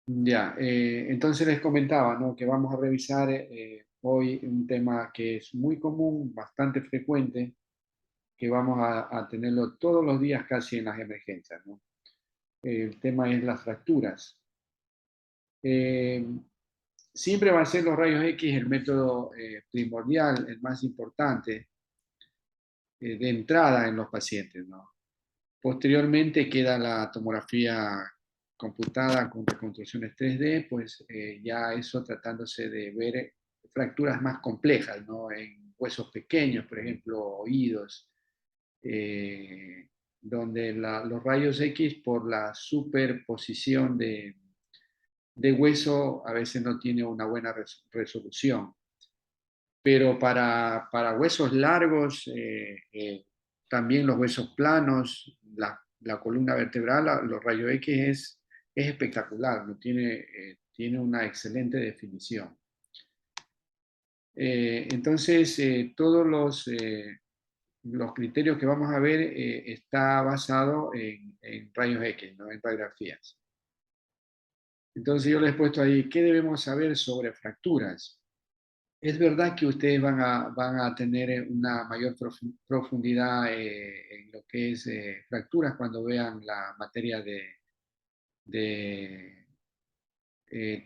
Ya, entonces les comentaba, ¿no? Que vamos a revisar hoy un tema que es muy común, bastante frecuente, que vamos a tenerlo todos los días casi en las emergencias, ¿no? El tema es las fracturas. Eh, Siempre va a ser los rayos X el método primordial, el más importante de entrada en los pacientes, ¿no? Posteriormente queda la tomografía computada con reconstrucciones 3D, pues ya eso tratándose de ver fracturas más complejas, ¿no? En huesos pequeños, por ejemplo, oídos, eh, donde los rayos X por la superposición de hueso a veces no tiene una buena resolución. Pero para huesos largos, también los huesos planos, la columna vertebral, los rayos X es espectacular, ¿no? Tiene una excelente definición. Entonces, todos los criterios que vamos a ver está basado en rayos X, ¿no? En radiografías. Entonces yo les he puesto ahí, ¿qué debemos saber sobre fracturas? Es verdad que ustedes van a tener una mayor profundidad en lo que es fracturas cuando vean la materia de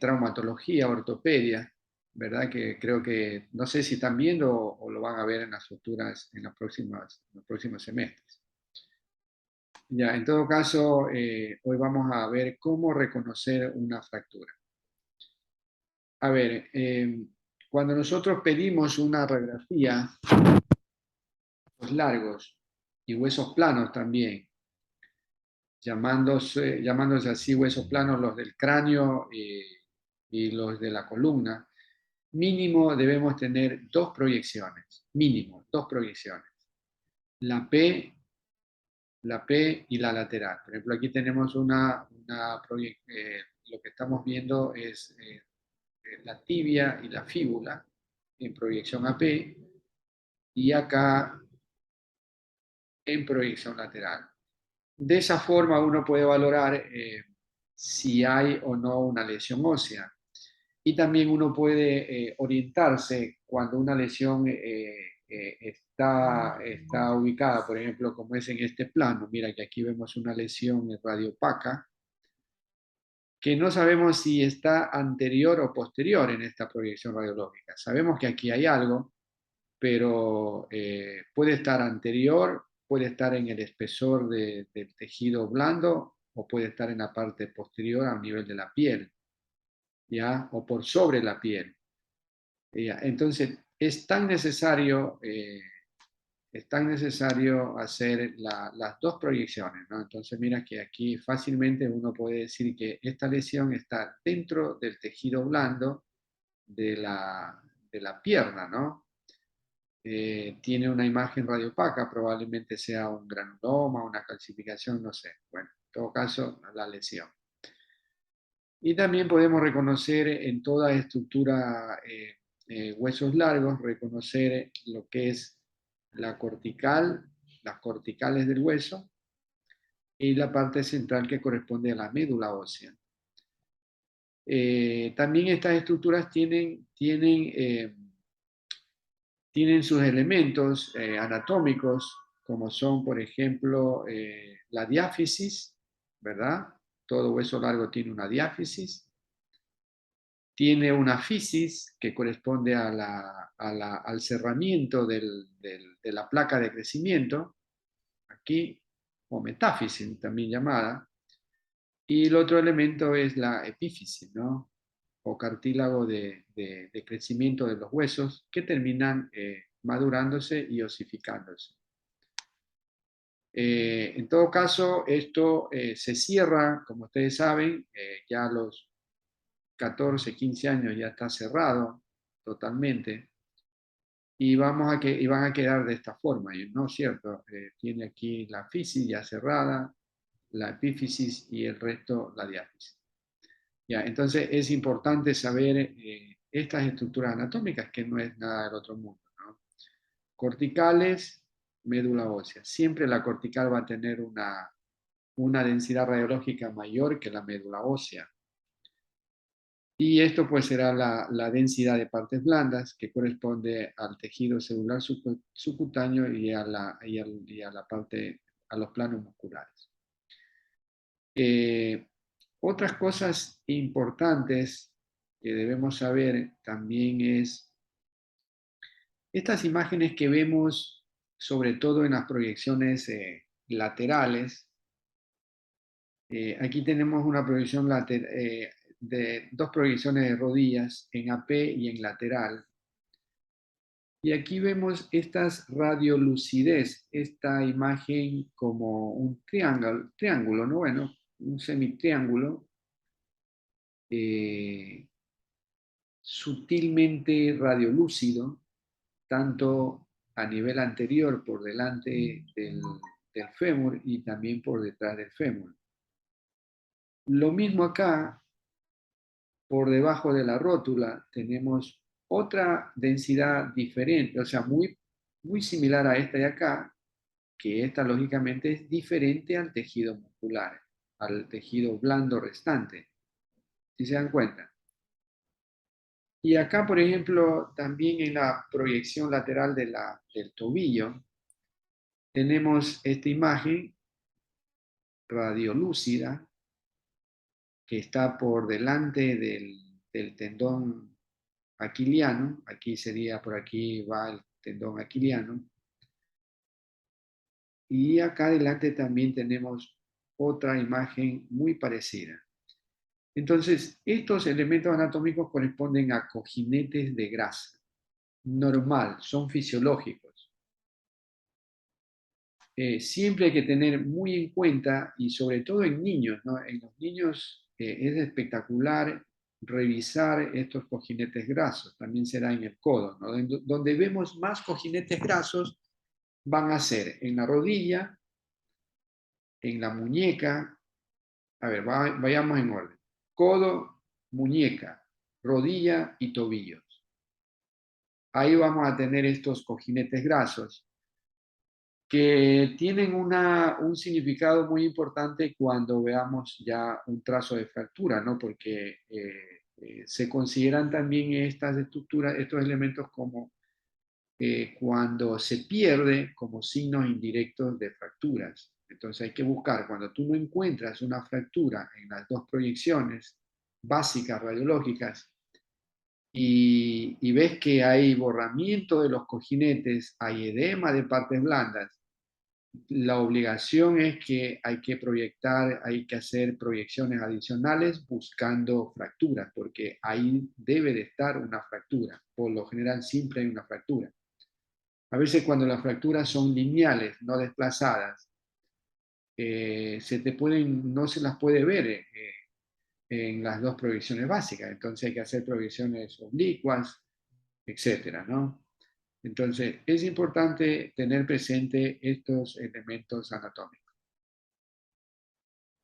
traumatología, ortopedia, ¿verdad? Que creo que, no sé si están viendo o lo van a ver en las futuras, en los próximos semestres. Ya, en todo caso, hoy vamos a ver cómo reconocer una fractura. A ver, cuando nosotros pedimos una radiografía, huesos largos y huesos planos también, llamándose así huesos planos los del cráneo y los de la columna, mínimo debemos tener dos proyecciones, mínimo, dos proyecciones. La P, la P y la lateral. Por ejemplo, aquí tenemos lo que estamos viendo es la tibia y la fíbula en proyección AP y acá en proyección lateral. De esa forma uno puede valorar si hay o no una lesión ósea. Y también uno puede orientarse cuando una lesión está ubicada, por ejemplo, como es en este plano. Mira que aquí vemos una lesión radiopaca, que no sabemos si está anterior o posterior en esta proyección radiológica. Sabemos que aquí hay algo, pero puede estar anterior, puede estar en el espesor del tejido blando o puede estar en la parte posterior a nivel de la piel, ¿ya? O por sobre la piel. ¿Ya? Entonces, es tan necesario hacer las dos proyecciones, ¿no? Entonces, mira que aquí fácilmente uno puede decir que esta lesión está dentro del tejido blando de la pierna, ¿no? Tiene una imagen radiopaca, probablemente sea un granuloma, una calcificación, no sé. Bueno, en todo caso, la lesión. Y también podemos reconocer en toda estructura huesos largos, reconocer lo que es la cortical, las corticales del hueso y la parte central que corresponde a la médula ósea. También estas estructuras tienen sus elementos anatómicos, como son, por ejemplo, la diáfisis, ¿verdad? Todo hueso largo tiene una diáfisis. Tiene una fisis que corresponde al cerramiento de la placa de crecimiento, aquí, o metáfisis también llamada. Y el otro elemento es la epífisis, ¿no? O cartílago de crecimiento de los huesos que terminan madurándose y osificándose. En todo caso, esto se cierra, como ustedes saben, ya a los 14, 15 años ya está cerrado totalmente y van a quedar de esta forma, ¿no es cierto? Tiene aquí la fisis ya cerrada, la epífisis y el resto la diáfisis. Ya, entonces es importante saber estas estructuras anatómicas que no es nada del otro mundo, ¿no? Corticales, médula ósea. Siempre la cortical va a tener una densidad radiológica mayor que la médula ósea. Y esto pues será la densidad de partes blandas que corresponde al tejido celular subcutáneo y a la parte, a los planos musculares. Eh, Otras cosas importantes que debemos saber también es estas imágenes que vemos sobre todo en las proyecciones laterales. Aquí tenemos una proyección de dos proyecciones de rodillas en AP y en lateral. Y aquí vemos estas radiolucidez, esta imagen como un triángulo, ¿no? Bueno, un semitriángulo eh, sutilmente radiolúcido, tanto a nivel anterior por delante del fémur y también por detrás del fémur. Lo mismo acá, por debajo de la rótula, tenemos otra densidad diferente, o sea, muy similar a esta de acá, que esta lógicamente es diferente al tejido muscular, al tejido blando restante, si se dan cuenta. Y acá, por ejemplo, también en la proyección lateral del tobillo, tenemos esta imagen radiolúcida que está por delante del tendón aquiliano. Aquí sería, por aquí va el tendón aquiliano. Y acá adelante también tenemos otra imagen muy parecida. Entonces, estos elementos anatómicos corresponden a cojinetes de grasa. Normal, son fisiológicos. Siempre hay que tener muy en cuenta, y sobre todo en niños, ¿no? En los niños es espectacular revisar estos cojinetes grasos. También será en el codo, ¿no? Donde vemos más cojinetes grasos van a ser en la rodilla, en la muñeca. A ver, vayamos en orden. Codo, muñeca, rodilla y tobillos. Ahí vamos a tener estos cojinetes grasos que tienen un significado muy importante cuando veamos ya un trazo de fractura, ¿no? Porque se consideran también estas estructuras, estos elementos como cuando se pierde como signos indirectos de fracturas. Entonces hay que buscar, cuando tú no encuentras una fractura en las dos proyecciones básicas radiológicas y ves que hay borramiento de los cojinetes, hay edema de partes blandas, la obligación es que hay que proyectar, hay que hacer proyecciones adicionales buscando fracturas, porque ahí debe de estar una fractura. Por lo general siempre hay una fractura. A veces cuando las fracturas son lineales, no desplazadas, no se las puede ver en las dos proyecciones básicas. Entonces hay que hacer proyecciones oblicuas, etcétera, ¿no? Entonces es importante tener presente estos elementos anatómicos.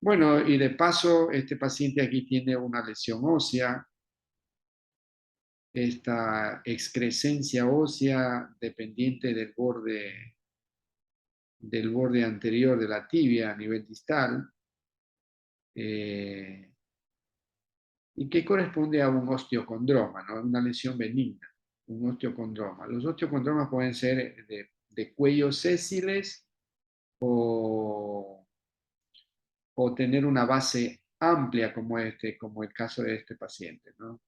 Bueno, y de paso, este paciente aquí tiene una lesión ósea, esta excrescencia ósea dependiente del borde anterior de la tibia a nivel distal, eh, y que corresponde a un osteocondroma, ¿no? Una lesión benigna, un osteocondroma. Los osteocondromas pueden ser de cuello sésiles o, o tener una base amplia como el caso de este paciente, ¿no?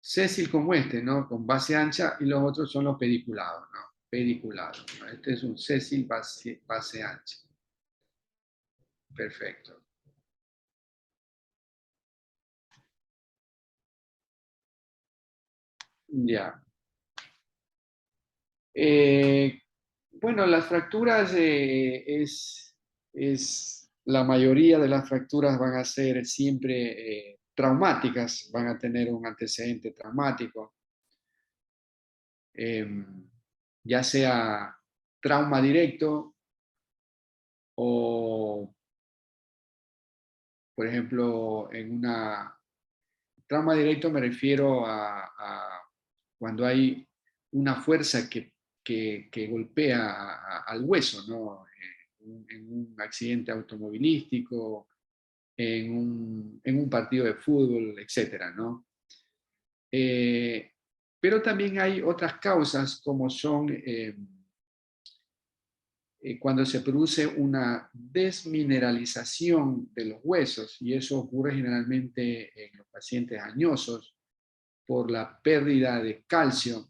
Sésil como este, ¿no? Con base ancha, y los otros son los pediculados, ¿no? Pediculados, ¿no? Este es un sésil base ancha. Perfecto. Ya. Eh, bueno, las fracturas la mayoría de las fracturas van a ser siempre traumáticas, van a tener un antecedente traumático, eh, ya sea trauma directo o, por ejemplo, en una trauma directo me refiero a cuando hay una fuerza que golpea al hueso, ¿no? En un accidente automovilístico en un partido de fútbol, etcétera, ¿no? Pero también hay otras causas como son cuando se produce una desmineralización de los huesos, y eso ocurre generalmente en los pacientes añosos por la pérdida de calcio.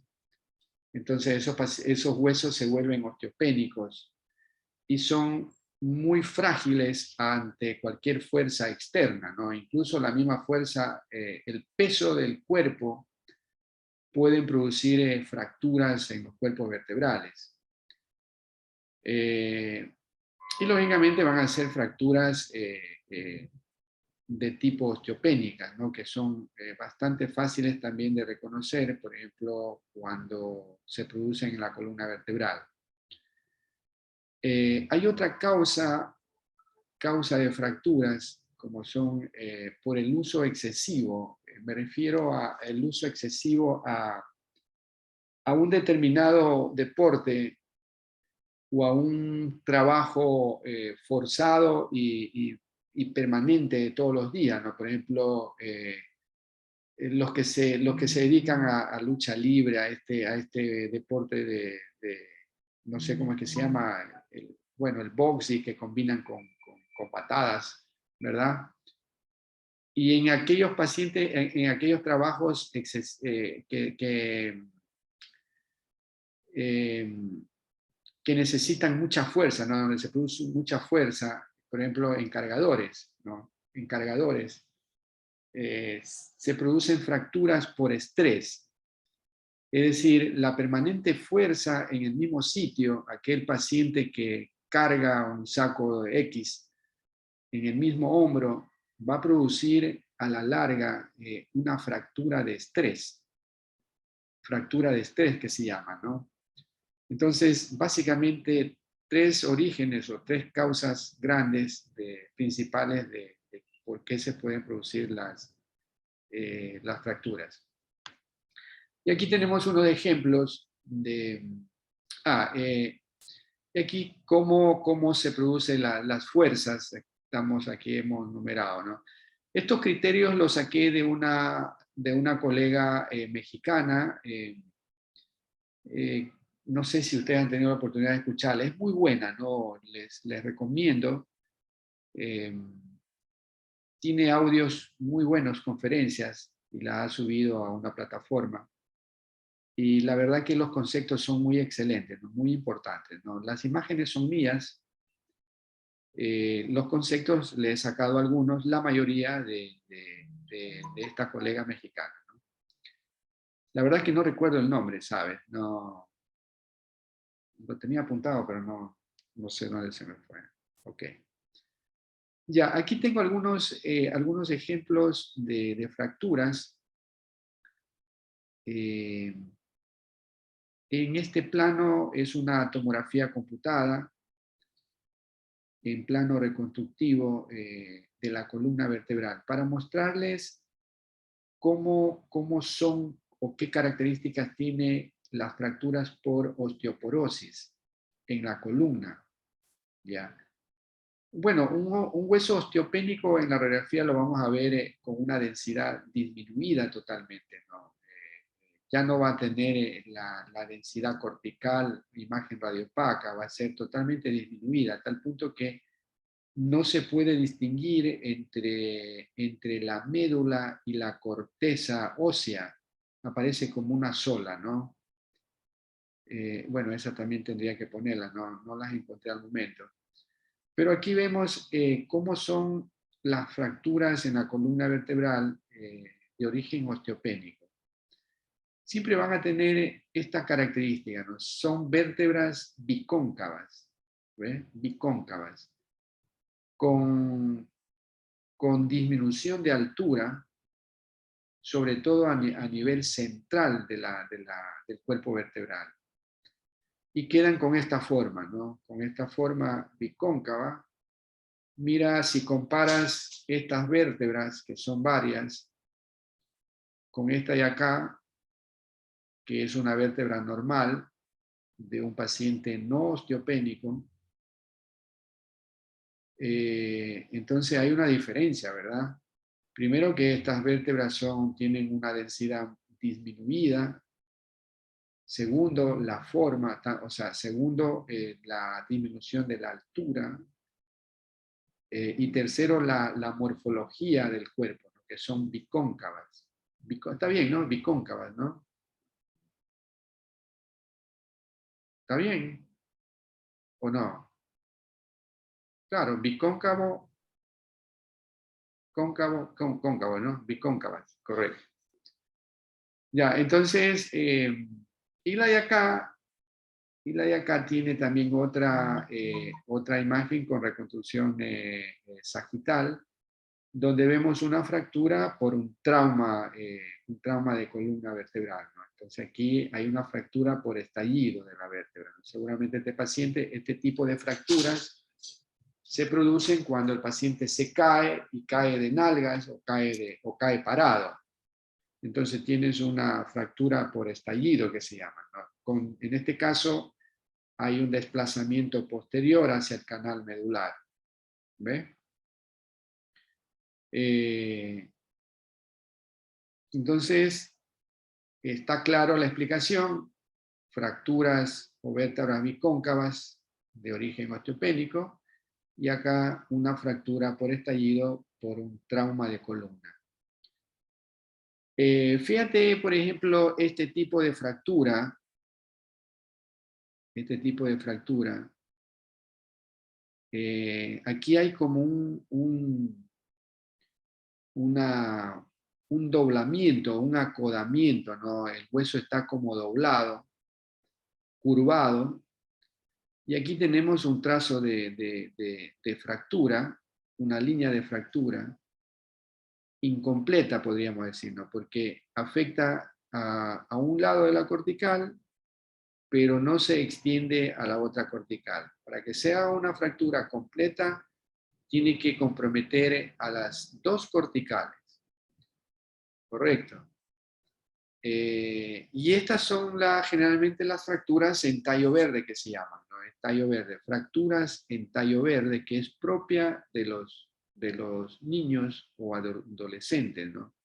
Entonces esos huesos se vuelven osteopénicos y son muy frágiles ante cualquier fuerza externa, ¿no? Incluso la misma fuerza, el peso del cuerpo pueden producir fracturas en los cuerpos vertebrales. Y lógicamente van a ser fracturas de tipo osteopénicas, ¿no? Que son bastante fáciles también de reconocer, por ejemplo, cuando se producen en la columna vertebral. Hay otra causa de fracturas, como son por el uso excesivo. Me refiero al uso excesivo a un determinado deporte o a un trabajo forzado y permanente de todos los días, ¿no? Por ejemplo, los que se dedican a lucha libre, a este deporte no sé cómo es que se llama, bueno, el boxing que combinan con patadas, ¿verdad? Y en aquellos pacientes, en aquellos trabajos eh, que necesitan mucha fuerza, ¿no? Donde se produce mucha fuerza, por ejemplo, en cargadores, ¿no? En cargadores, se producen fracturas por estrés. Es decir, la permanente fuerza en el mismo sitio, aquel paciente que carga un saco de X en el mismo hombro, va a producir a la larga una fractura de estrés que se llama, ¿no? Entonces, básicamente, tres orígenes o tres causas grandes principales de por qué se pueden producir las fracturas. Y aquí tenemos unos ejemplos de... y aquí cómo se producen las fuerzas. Aquí hemos numerado, ¿no? Estos criterios los saqué de una colega mexicana, eh, no sé si ustedes han tenido la oportunidad de escucharla, es muy buena, ¿no? Les recomiendo. Eh, Tiene audios muy buenos, conferencias, y la ha subido a una plataforma. Y la verdad que los conceptos son muy excelentes, ¿no? Muy importantes, ¿no? Las imágenes son mías, los conceptos le he sacado algunos, la mayoría de esta colega mexicana, ¿no? La verdad que no recuerdo el nombre, ¿sabes? No, lo tenía apuntado, pero no sé dónde se me fue. Ok. Ya, aquí tengo algunos ejemplos de fracturas. Eh, en este plano es una tomografía computada en plano reconstructivo de la columna vertebral para mostrarles cómo son o qué características tiene las fracturas por osteoporosis en la columna. ¿Ya? Bueno, un hueso osteopénico en la radiografía lo vamos a ver con una densidad disminuida totalmente, ¿no? Ya no va a tener la densidad cortical, imagen radiopaca, va a ser totalmente disminuida, a tal punto que no se puede distinguir entre la médula y la corteza ósea, aparece como una sola, ¿no? Bueno, esa también tendría que ponerla, no las encontré al momento. Pero aquí vemos cómo son las fracturas en la columna vertebral de origen osteopénico. Siempre van a tener esta característica, ¿no? Son vértebras bicóncavas, ¿ves? Bicóncavas, con disminución de altura, sobre todo a nivel central del cuerpo vertebral. Y quedan con esta forma, ¿no? Con esta forma bicóncava. Mira, si comparas estas vértebras, que son varias, con esta de acá, que es una vértebra normal de un paciente no osteopénico, Entonces hay una diferencia, ¿verdad? Primero que estas vértebras tienen una densidad disminuida. Segundo, la forma, o sea, segundo, la disminución de la altura. Y tercero, la morfología del cuerpo, ¿no? Que son bicóncavas. Está bien, ¿no? Bicóncavas, ¿no? ¿Está bien o no? Claro, bicóncavo, cóncavo, ¿no? Bicóncavas, correcto. Ya, entonces, y la de acá, tiene también otra imagen con reconstrucción sagital, donde vemos una fractura por un trauma de columna vertebral, ¿no? Entonces aquí hay una fractura por estallido de la vértebra, ¿no? Seguramente este tipo de fracturas se producen cuando el paciente se cae y cae de nalgas o cae parado. Entonces tienes una fractura por estallido que se llama, ¿no? En este caso hay un desplazamiento posterior hacia el canal medular. ¿Ve? Entonces, está claro la explicación: fracturas o vértebras bicóncavas de origen osteopénico, y acá una fractura por estallido por un trauma de columna. Fíjate, por ejemplo, este tipo de fractura, aquí hay como una, un doblamiento, un acodamiento, ¿no? El hueso está como doblado, curvado, y aquí tenemos un trazo de fractura, una línea de fractura incompleta, podríamos decir, ¿no? Porque afecta a un lado de la cortical, pero no se extiende a la otra cortical. Para que sea una fractura completa, tiene que comprometer a las dos corticales, ¿correcto? Y estas son generalmente las fracturas en tallo verde que se llaman, ¿no? En tallo verde, fracturas en tallo verde, que es propia de los niños o adolescentes, ¿no?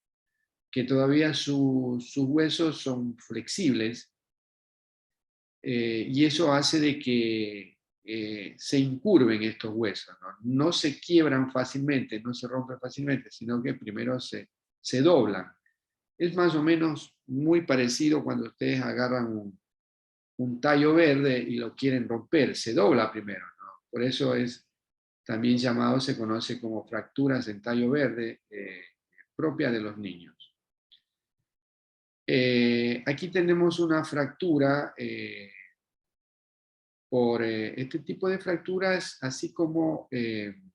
Que todavía sus huesos son flexibles, y eso hace de que se incurven estos huesos, ¿no? No se quiebran fácilmente, no se rompen fácilmente, sino que primero se doblan. Es más o menos muy parecido cuando ustedes agarran un tallo verde y lo quieren romper, se dobla primero, ¿no? Por eso es también se conoce como fracturas en tallo verde, propia de los niños. Aquí tenemos una fractura por este tipo de fracturas, así como en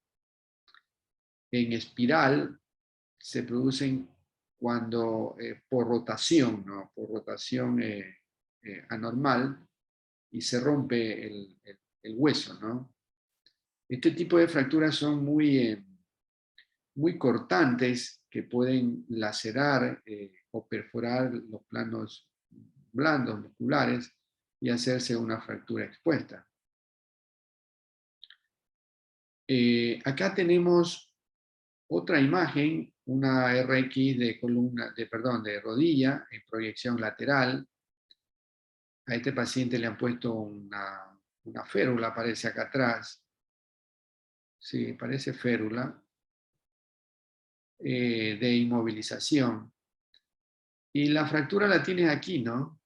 espiral, se producen cuando por rotación, ¿no? Por rotación anormal, y se rompe el hueso, ¿no? Este tipo de fracturas son muy cortantes, que pueden lacerar o perforar los planos blandos musculares y hacerse una fractura expuesta. Acá tenemos otra imagen, una RX de rodilla en proyección lateral. A este paciente le han puesto una férula, parece acá atrás. Sí, parece férula de inmovilización. Y la fractura la tienes aquí, ¿no?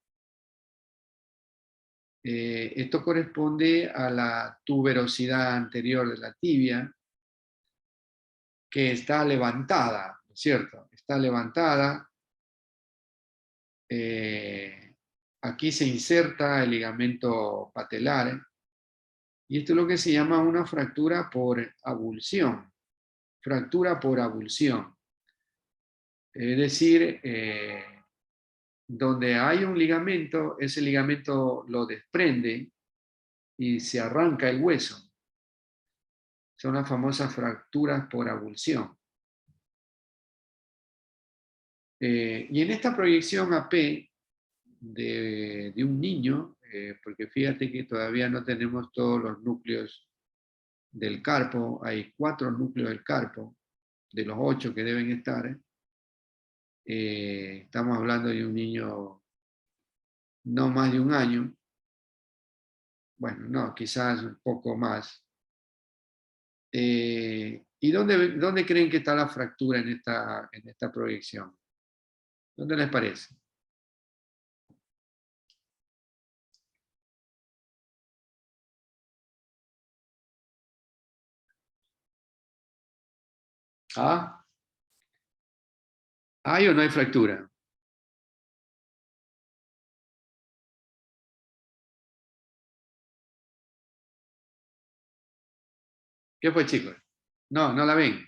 Esto corresponde a la tuberosidad anterior de la tibia, que está levantada, ¿no es cierto? Está levantada. Aquí se inserta el ligamento patelar, y esto es lo que se llama una fractura por avulsión. Fractura por avulsión. Es decir, donde hay un ligamento, ese ligamento lo desprende y se arranca el hueso. Son las famosas fracturas por avulsión. Y en esta proyección AP de un niño, porque fíjate que todavía no tenemos todos los núcleos del carpo, hay 4 núcleos del carpo, de los 8 que deben estar. Estamos hablando de un niño no más de un año, bueno, no, quizás un poco más. ¿Y dónde creen que está la fractura en esta proyección? ¿Dónde les parece? ¿Ah? ¿Hay o no hay fractura? ¿Qué fue, chicos? No, no la ven.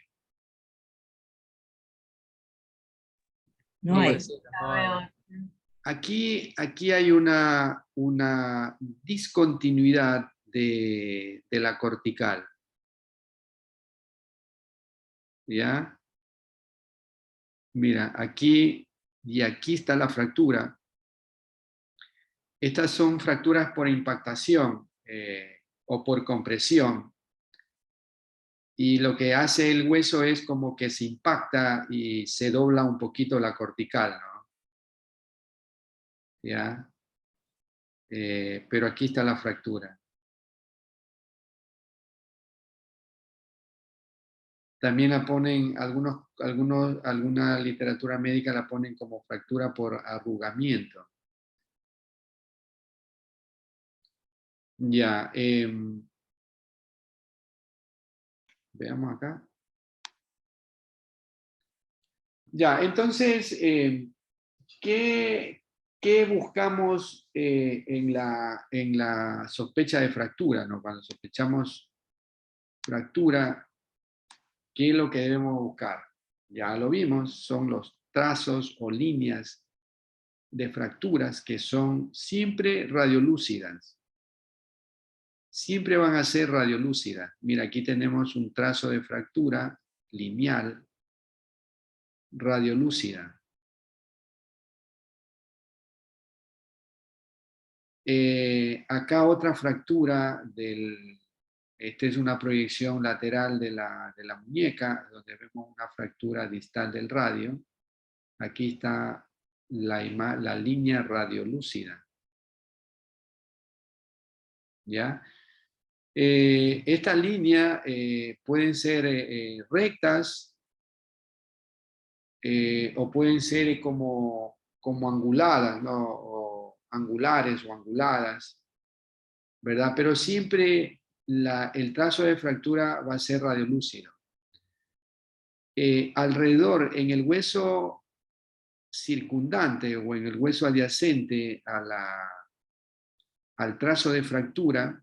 No Sí, hay. sí, La no hay. veo. Aquí hay una discontinuidad de la cortical. ¿Ya? Mira, aquí y aquí está la fractura. Estas son fracturas por impactación o por compresión. Y lo que hace el hueso es como que se impacta y se dobla un poquito la cortical, ¿no? ¿Ya? Pero aquí está la fractura. También la ponen, alguna literatura médica la ponen como fractura por arrugamiento. Ya, veamos acá. Ya, entonces, ¿qué, qué buscamos en la sospecha de fractura, ¿no? Cuando sospechamos fractura, ¿qué es lo que debemos buscar? Ya lo vimos, son los trazos o líneas de fracturas que son siempre radiolúcidas. Siempre van a ser radiolúcidas. Mira, aquí tenemos un trazo de fractura lineal radiolúcida. Acá otra fractura esta es una proyección lateral de la muñeca, donde vemos una fractura distal del radio. Aquí está la línea radiolúcida. ¿Ya? Estas líneas pueden ser rectas o pueden ser como anguladas, ¿no? O angulares o anguladas, ¿verdad? Pero siempre el trazo de fractura va a ser radiolúcido. Alrededor, en el hueso circundante o en el hueso adyacente al trazo de fractura,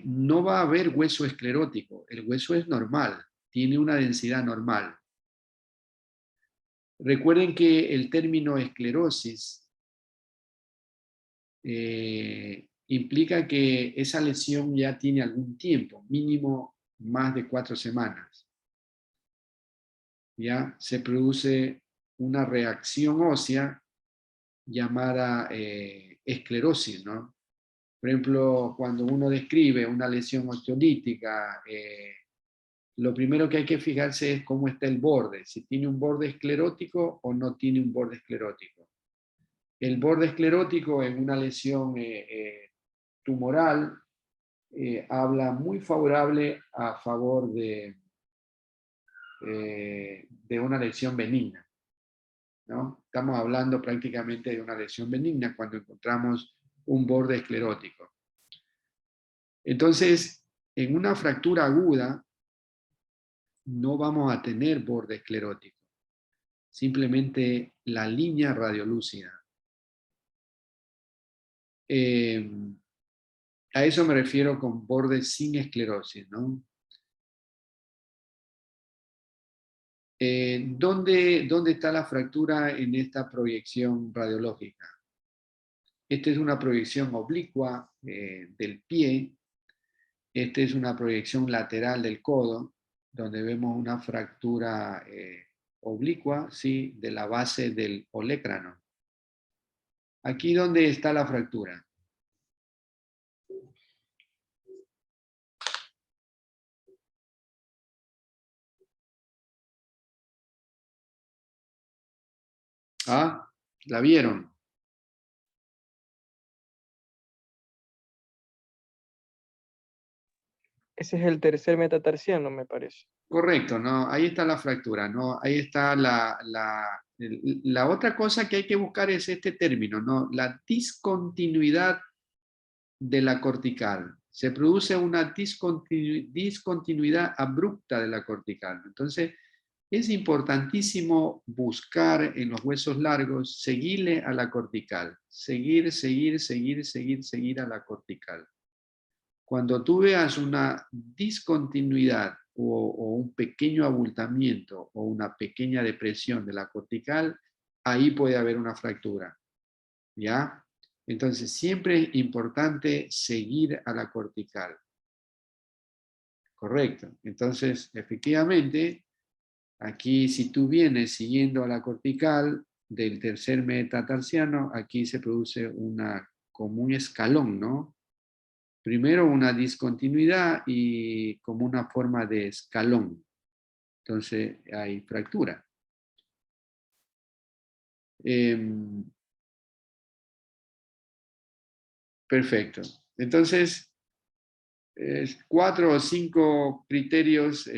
no va a haber hueso esclerótico. El hueso es normal, tiene una densidad normal. Recuerden que el término esclerosis implica que esa lesión ya tiene algún tiempo, mínimo más de 4 semanas. Ya se produce una reacción ósea llamada esclerosis, ¿no? Por ejemplo, cuando uno describe una lesión osteolítica, lo primero que hay que fijarse es cómo está el borde, si tiene un borde esclerótico o no tiene un borde esclerótico. El borde esclerótico en una lesión tumoral habla muy favorable a favor de una lesión benigna, ¿no? Estamos hablando prácticamente de una lesión benigna cuando encontramos un borde esclerótico. Entonces, en una fractura aguda no vamos a tener borde esclerótico, simplemente la línea radiolúcida. A eso me refiero con borde sin esclerosis, ¿no? ¿Dónde está la fractura en esta proyección radiológica? Esta es una proyección oblicua del pie. Esta es una proyección lateral del codo, donde vemos una fractura oblicua, ¿sí? De la base del olecrano. Aquí, ¿dónde está la fractura? ¿Ah? ¿La vieron? Ese es el tercer metatarsiano, me parece. Correcto, ¿no? Ahí está la fractura, ¿no? Ahí está la otra cosa que hay que buscar es este término, ¿no? La discontinuidad de la cortical. Se produce una discontinuidad abrupta de la cortical. Entonces, es importantísimo buscar en los huesos largos, seguirle a la cortical, seguir a la cortical. Cuando tú veas una discontinuidad o un pequeño abultamiento o una pequeña depresión de la cortical, ahí puede haber una fractura, ¿ya? Entonces, siempre es importante seguir a la cortical. Correcto. Entonces, efectivamente, aquí si tú vienes siguiendo a la cortical del tercer metatarsiano, aquí se produce como un escalón, ¿no? Primero una discontinuidad y como una forma de escalón. Entonces hay fractura. Perfecto. Entonces, 4 o 5 criterios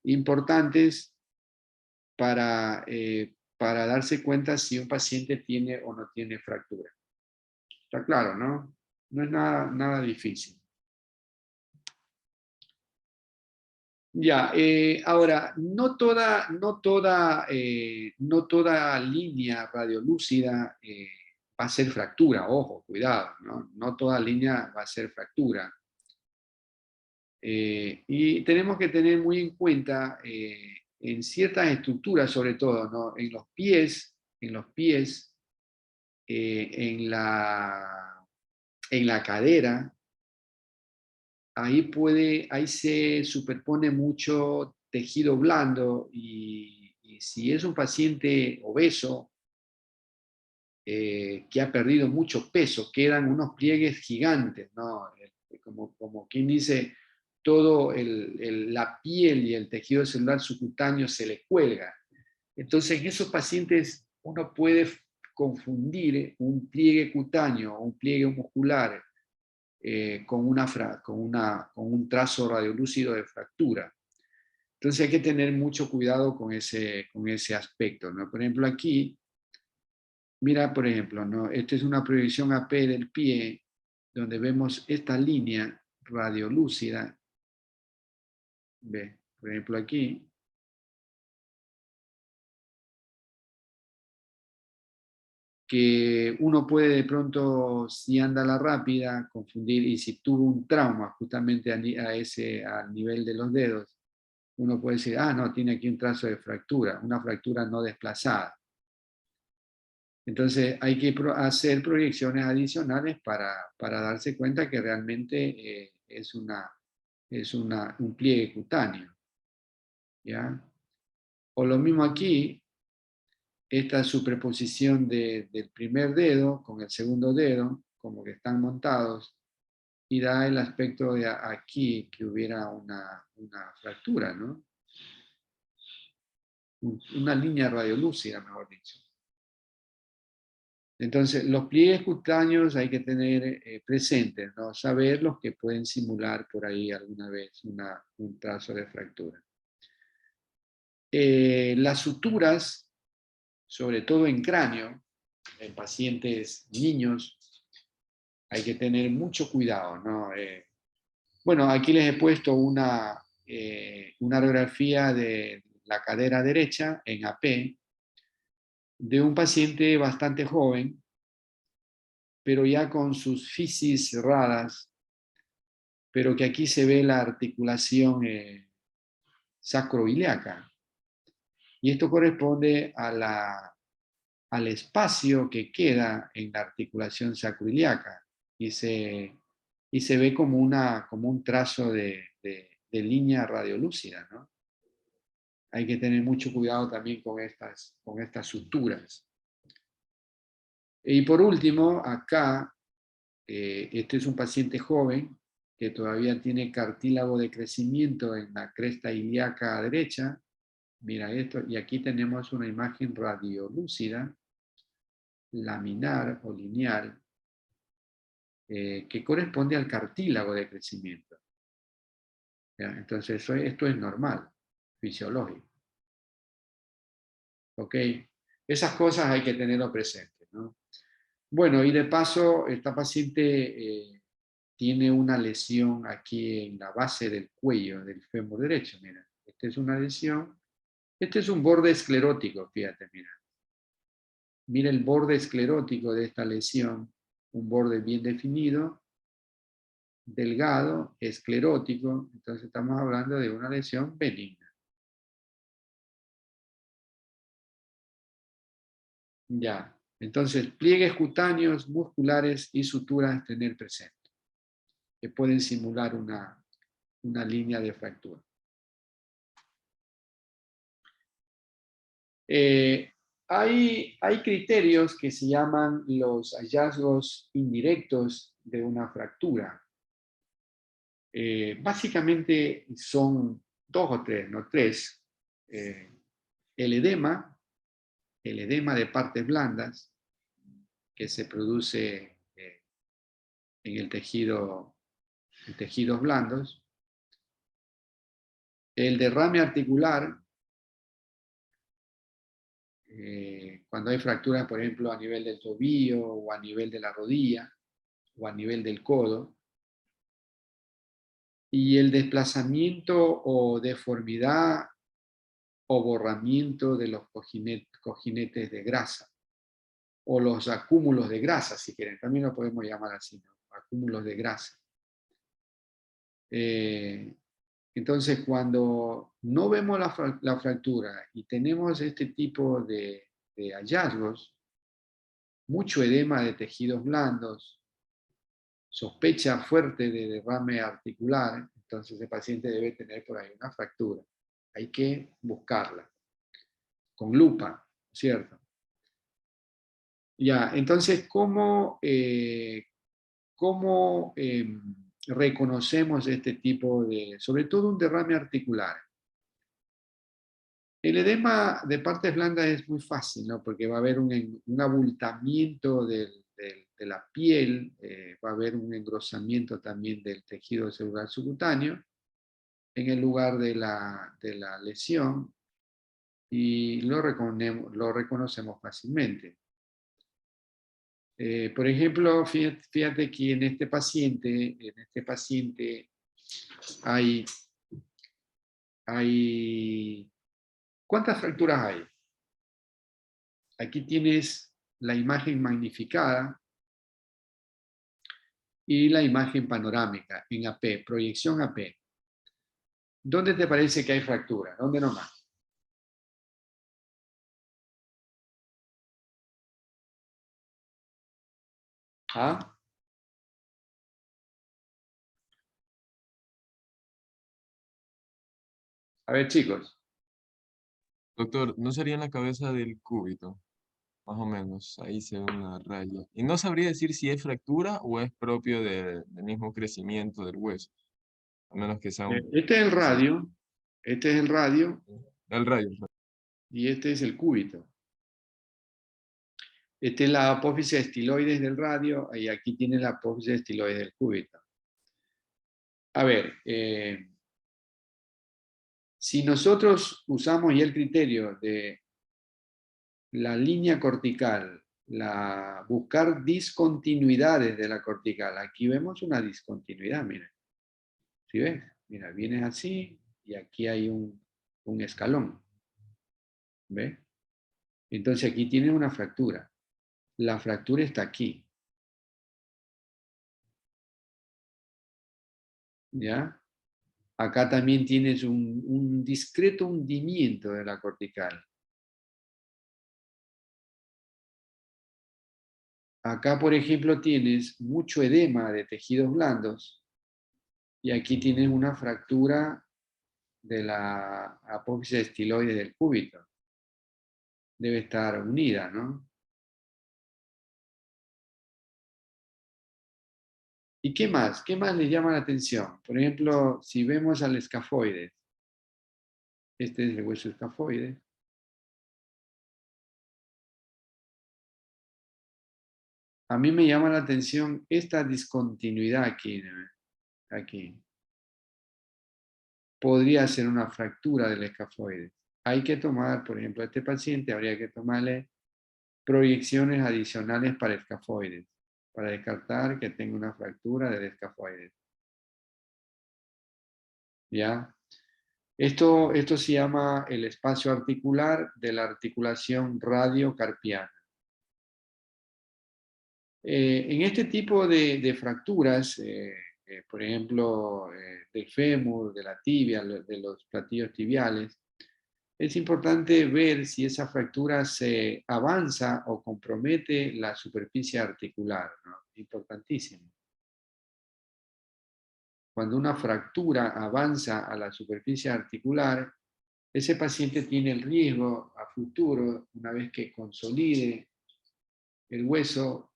importantes para darse cuenta si un paciente tiene o no tiene fractura. Está claro, ¿no? No es nada difícil. Ya, ahora, no toda línea radiolúcida va a ser fractura, ojo, cuidado, ¿no? No toda línea va a ser fractura. Y tenemos que tener muy en cuenta en ciertas estructuras, sobre todo, ¿no? En los pies, en la cadera, ahí se superpone mucho tejido blando y si es un paciente obeso que ha perdido mucho peso, quedan unos pliegues gigantes, ¿no? Como quien dice, todo la piel y el tejido celular subcutáneo se le cuelga. Entonces, en esos pacientes uno puede confundir un pliegue cutáneo o un pliegue muscular con un trazo radiolúcido de fractura. Entonces hay que tener mucho cuidado con ese aspecto, ¿no? Por ejemplo, aquí, mira, por ejemplo, ¿no? Esta es una proyección AP del pie, donde vemos esta línea radiolúcida, ¿ve? Por ejemplo, aquí, que uno puede de pronto, si anda a la rápida, confundir, y si tuvo un trauma justamente al nivel de los dedos, uno puede decir, ah, no, tiene aquí un trazo de fractura, una fractura no desplazada. Entonces hay que hacer proyecciones adicionales para darse cuenta que realmente un pliegue cutáneo, ¿ya? O lo mismo aquí, esta superposición del primer dedo con el segundo dedo, como que están montados, y da el aspecto de aquí que hubiera una fractura, ¿no? Una línea radiolúcida, mejor dicho. Entonces, los pliegues cutáneos hay que tener presentes, ¿no? Saber los que pueden simular por ahí alguna vez un trazo de fractura. Las suturas, sobre todo en cráneo, en pacientes niños, hay que tener mucho cuidado, ¿no? Bueno, aquí les he puesto una radiografía de la cadera derecha en AP de un paciente bastante joven, pero ya con sus fisis cerradas, pero que aquí se ve la articulación sacroiliaca. Y esto corresponde al espacio que queda en la articulación sacroiliaca y se ve como un trazo de línea radiolúcida, ¿no? Hay que tener mucho cuidado también con estas suturas. Y por último, acá, este es un paciente joven que todavía tiene cartílago de crecimiento en la cresta ilíaca derecha, Mira esto, y aquí tenemos una imagen radiolúcida, laminar o lineal, que corresponde al cartílago de crecimiento. ¿Ya? Entonces, esto es normal, fisiológico. ¿Ok? Esas cosas hay que tenerlo presente, ¿no? Bueno, y de paso, esta paciente tiene una lesión aquí en la base del cuello del fémur derecho. Mira, esta es una lesión. Este es un borde esclerótico, fíjate, mira. Mira el borde esclerótico de esta lesión, un borde bien definido, delgado, esclerótico. Entonces estamos hablando de una lesión benigna. Ya. Entonces, pliegues cutáneos, musculares y suturas tener presente, que pueden simular una línea de fractura. Hay criterios que se llaman los hallazgos indirectos de una fractura. Básicamente son dos o tres, no tres. El edema de partes blandas que se produce en en tejidos blandos. El derrame articular, cuando hay fracturas, por ejemplo, a nivel del tobillo o a nivel de la rodilla o a nivel del codo. Y el desplazamiento o deformidad o borramiento de los cojinetes de grasa o los acúmulos de grasa, si quieren, también lo podemos llamar así, ¿no? Acúmulos de grasa. Entonces, cuando no vemos la fractura y tenemos este tipo de hallazgos, mucho edema de tejidos blandos, sospecha fuerte de derrame articular, entonces el paciente debe tener por ahí una fractura. Hay que buscarla con lupa, ¿cierto? Ya, entonces, cómo reconocemos este tipo de, sobre todo un derrame articular? El edema de partes blandas es muy fácil, ¿no? Porque va a haber un abultamiento de la piel, va a haber un engrosamiento también del tejido celular subcutáneo en el lugar de la lesión y lo reconocemos fácilmente. Por ejemplo, fíjate que en este paciente hay, hay, ¿cuántas fracturas hay? Aquí tienes la imagen magnificada y la imagen panorámica en AP, proyección AP. ¿Dónde te parece que hay fractura? ¿Dónde nomás? ¿Ah? A ver, chicos. Doctor, ¿no sería en la cabeza del cúbito? Más o menos, ahí se ve una raya. Y no sabría decir si es fractura o es propio del mismo crecimiento del hueso, a menos que sea un... Este es el Sí, radio, este es el radio el rayo. y este es el cúbito. Esta es la apófisis estiloides del radio y aquí tiene la apófisis estiloides del cúbito. A ver, si nosotros usamos ya el criterio de la línea cortical, buscar discontinuidades de la cortical, aquí vemos una discontinuidad, mira. ¿Sí ves? Mira, vienes así y aquí hay un escalón. ¿Ves? Entonces aquí tienes una fractura. La fractura está aquí. ¿Ya? Acá también tienes un discreto hundimiento de la cortical. Acá, por ejemplo, tienes mucho edema de tejidos blandos y aquí tienes una fractura de la apófisis estiloide del cúbito. Debe estar unida, ¿no? ¿Y qué más? ¿Qué más les llama la atención? Por ejemplo, si vemos al escafoides. Este es el hueso escafoide. A mí me llama la atención esta discontinuidad aquí. Aquí. Podría ser una fractura del escafoide. Hay que tomar, por ejemplo, a este paciente habría que tomarle proyecciones adicionales para escafoides, para descartar que tenga una fractura del escafoide. ¿Ya? Esto se llama el espacio articular de la articulación radiocarpiana. En este tipo de fracturas, por ejemplo, del fémur, de la tibia, de los platillos tibiales, es importante ver si esa fractura se avanza o compromete la superficie articular, ¿no? Importantísimo. Cuando una fractura avanza a la superficie articular, ese paciente tiene el riesgo a futuro, una vez que consolide el hueso,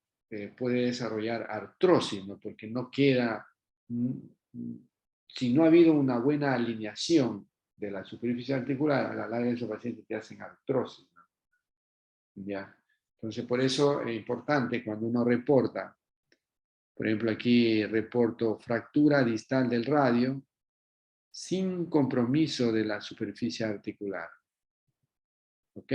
puede desarrollar artrosis, ¿no? Porque no queda, si no ha habido una buena alineación de la superficie articular, a la larga esos pacientes te hacen artrosis, ¿no? ¿Ya? Entonces, por eso es importante cuando uno reporta, por ejemplo, aquí reporto fractura distal del radio sin compromiso de la superficie articular. ¿Ok?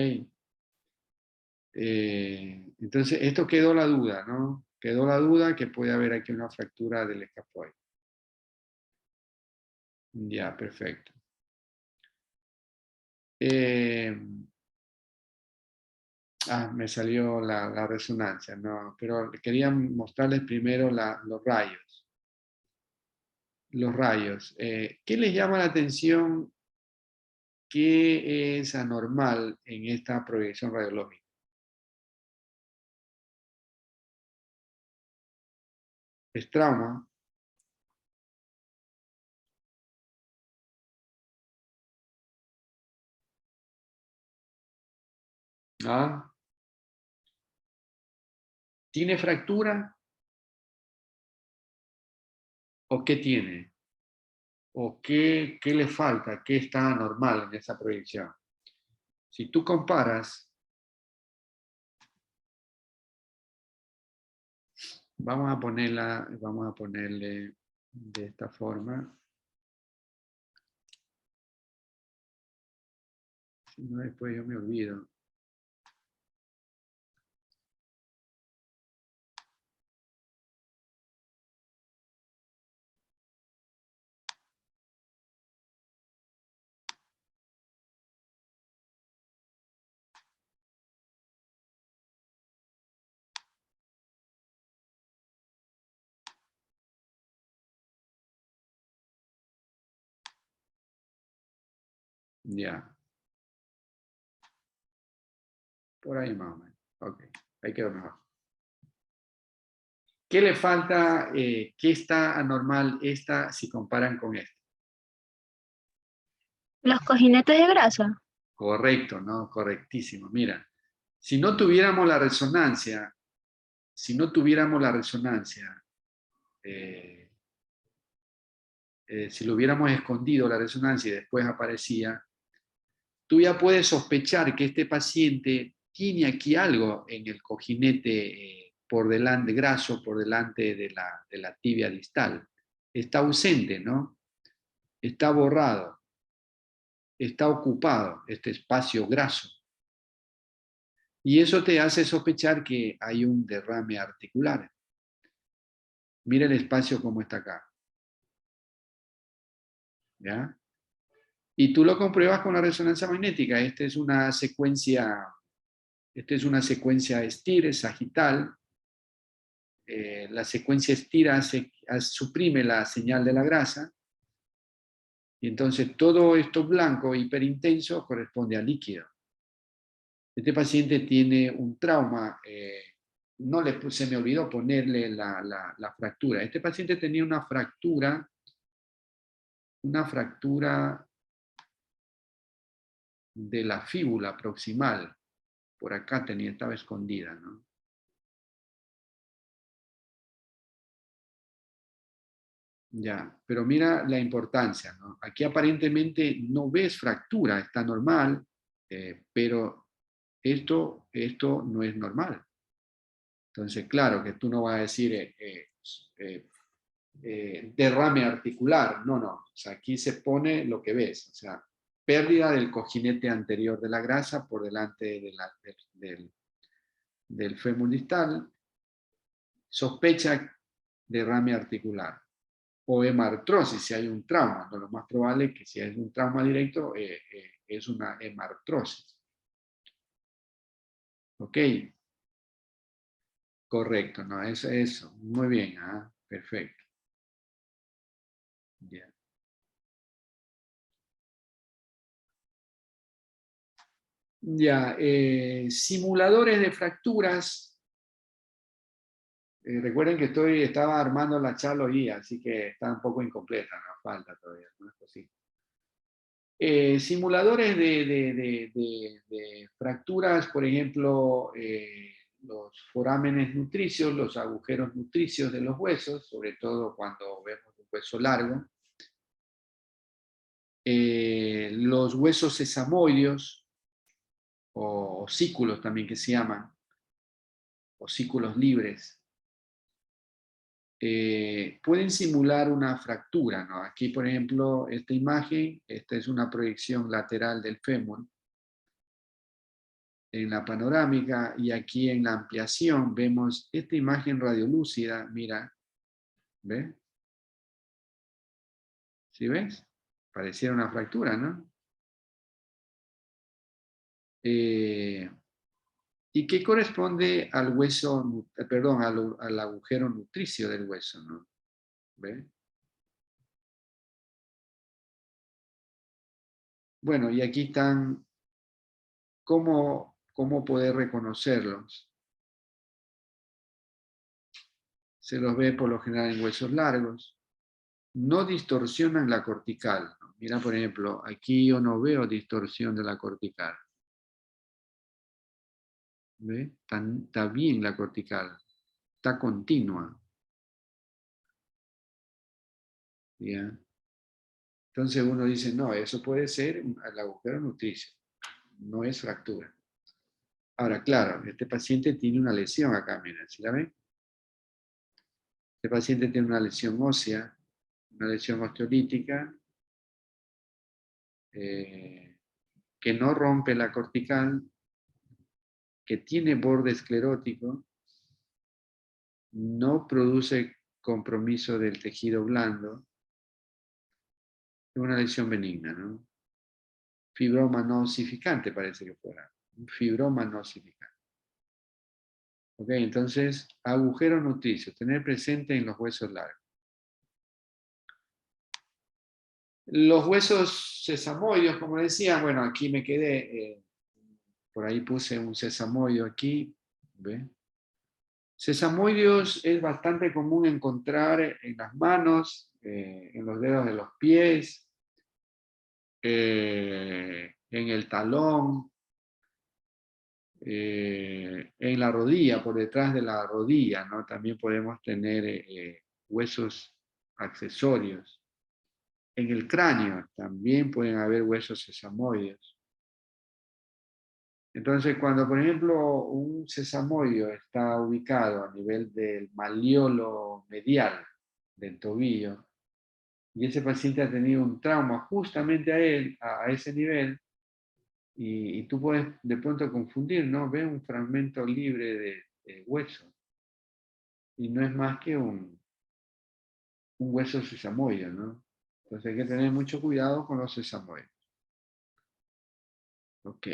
Entonces, esto quedó la duda, ¿no? Quedó la duda que puede haber aquí una fractura del escafoide. Ya, perfecto. Me salió la resonancia, ¿no? Pero quería mostrarles primero los rayos. Los rayos. ¿Qué les llama la atención? ¿Qué es anormal en esta proyección radiológica? ¿Es trauma? ¿Ah? ¿Tiene fractura? ¿O qué tiene? ¿O qué le falta? ¿Qué está anormal en esa proyección? Si tú comparas, vamos a ponerle de esta forma. Si no, después yo me olvido. Ya. Por ahí más o menos. Ok. Ahí quedó mejor. ¿Qué le falta? ¿Qué está anormal esta si comparan con esta? Los cojinetes de grasa. Correcto, ¿no? Correctísimo. Mira, si no tuviéramos la resonancia, si no tuviéramos la resonancia, si lo hubiéramos escondido la resonancia y después aparecía, tú ya puedes sospechar que este paciente tiene aquí algo en el cojinete por delante, graso por delante de la tibia distal. Está ausente, ¿no? Está borrado, está ocupado este espacio graso. Y eso te hace sospechar que hay un derrame articular. Mira el espacio como está acá. ¿Ya? Y tú lo compruebas con la resonancia magnética. Esta es una secuencia STIR, sagital. La secuencia STIR suprime la señal de la grasa. Y entonces todo esto blanco hiperintenso corresponde a líquido. Este paciente tiene un trauma. Se me olvidó ponerle la fractura. Este paciente tenía una fractura de la fíbula proximal. Por acá estaba escondida, ¿no? Ya, pero mira la importancia, ¿no? Aquí aparentemente no ves fractura, está normal, pero esto no es normal. Entonces, claro que tú no vas a decir derrame articular, no, no. O sea, aquí se pone lo que ves, o sea, pérdida del cojinete anterior de la grasa por delante del fémur distal, sospecha derrame articular o hemartrosis si hay un trauma. No, lo más probable es que si es un trauma directo es una hemartrosis. ¿Ok? Correcto, no, eso. Muy bien, perfecto. Ya. Ya, simuladores de fracturas. Recuerden que estaba armando la charla hoy día, así que está un poco incompleta, nos falta todavía algunas cositas. Simuladores de fracturas, por ejemplo, los forámenes nutricios, los agujeros nutricios de los huesos, sobre todo cuando vemos un hueso largo. Los huesos sesamoideos, o osículos también que se llaman, osículos libres, pueden simular una fractura, ¿no? Aquí, por ejemplo, esta imagen, esta es una proyección lateral del fémur en la panorámica, y aquí en la ampliación vemos esta imagen radiolúcida, mira, ¿ves? ¿Sí ves? Pareciera una fractura, ¿no? ¿Y qué corresponde al hueso, perdón, al agujero nutricio del hueso, ¿no? ¿Ves? Bueno, y aquí están cómo poder reconocerlos. Se los ve por lo general en huesos largos. No distorsionan la cortical, ¿no? Mira, por ejemplo, aquí yo no veo distorsión de la cortical. ¿Ve? Está bien la cortical, está continua. ¿Ya? Entonces uno dice, no, eso puede ser el agujero nutricio, no es fractura. Ahora, claro, este paciente tiene una lesión acá, miren, ¿sí la ven? Este paciente tiene una lesión ósea, una lesión osteolítica, que no rompe la cortical, que tiene borde esclerótico, no produce compromiso del tejido blando, es una lesión benigna, ¿no? Fibroma no osificante parece que fuera, un fibroma no osificante. Ok, entonces, agujero nutricio, tener presente en los huesos largos. Los huesos sesamoideos, como decía, bueno, aquí me quedé, por ahí puse un sesamoideo aquí, ¿ve? Sesamoideos es bastante común encontrar en las manos, en los dedos de los pies, en el talón, en la rodilla, por detrás de la rodilla, ¿no? También podemos tener huesos accesorios. En el cráneo también pueden haber huesos sesamoideos. Entonces, cuando, por ejemplo, un sesamoideo está ubicado a nivel del malleolo medial del tobillo, y ese paciente ha tenido un trauma justamente a ese nivel, y tú puedes de pronto confundir, ¿no? Ve un fragmento libre de hueso, y no es más que un hueso sesamoideo, ¿no? Entonces hay que tener mucho cuidado con los sesamoideos. Ok.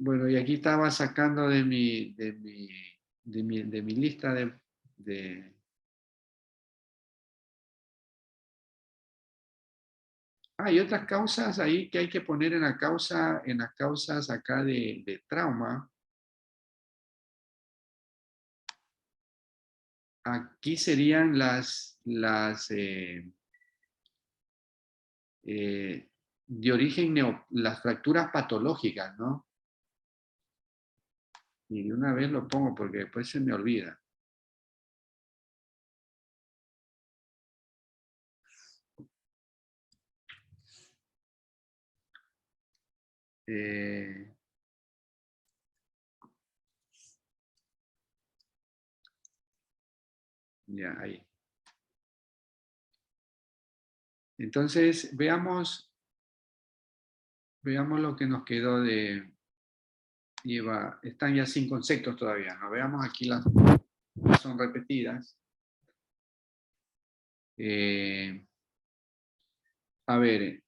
Bueno, y aquí estaba sacando de mi lista de... Hay otras causas ahí que hay que poner en las causas acá de trauma. Aquí serían de origen las fracturas patológicas, ¿no? Y de una vez lo pongo porque después se me olvida. Eh, ya, ahí. Entonces, veamos lo que nos quedó de... están ya sin conceptos todavía, ¿no? Veamos aquí las son repetidas. A ver,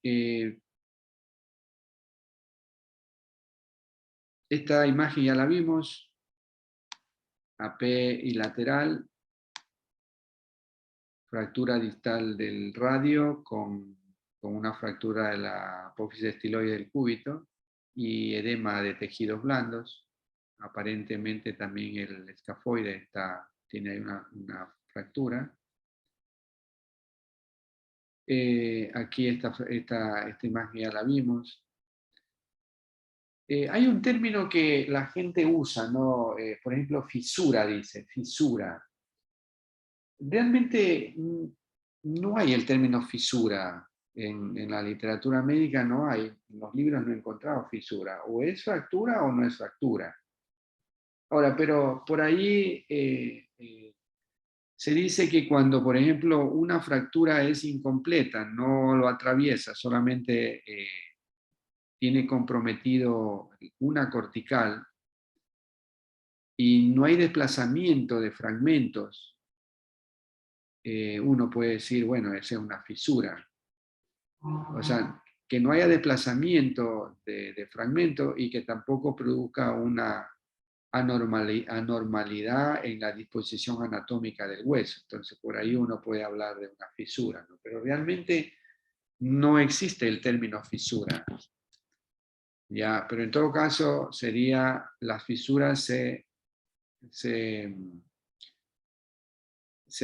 esta imagen ya la vimos, AP y lateral, fractura distal del radio con una fractura de la apófisis estiloide del cúbito y edema de tejidos blandos. Aparentemente también el escafoide tiene ahí una fractura. Aquí esta imagen ya la vimos. Hay un término que la gente usa, ¿no? Por ejemplo, fisura, dice, fisura. Realmente no hay el término fisura. En la literatura médica no hay, en los libros no he encontrado fisura. O es fractura o no es fractura. Ahora, pero por ahí se dice que cuando, por ejemplo, una fractura es incompleta, no lo atraviesa, solamente tiene comprometido una cortical y no hay desplazamiento de fragmentos, uno puede decir, bueno, esa es una fisura. O sea, que no haya desplazamiento de fragmentos y que tampoco produzca una anormalidad en la disposición anatómica del hueso. Entonces, por ahí uno puede hablar de una fisura, ¿no? Pero realmente no existe el término fisura. Ya, pero en todo caso, las fisuras se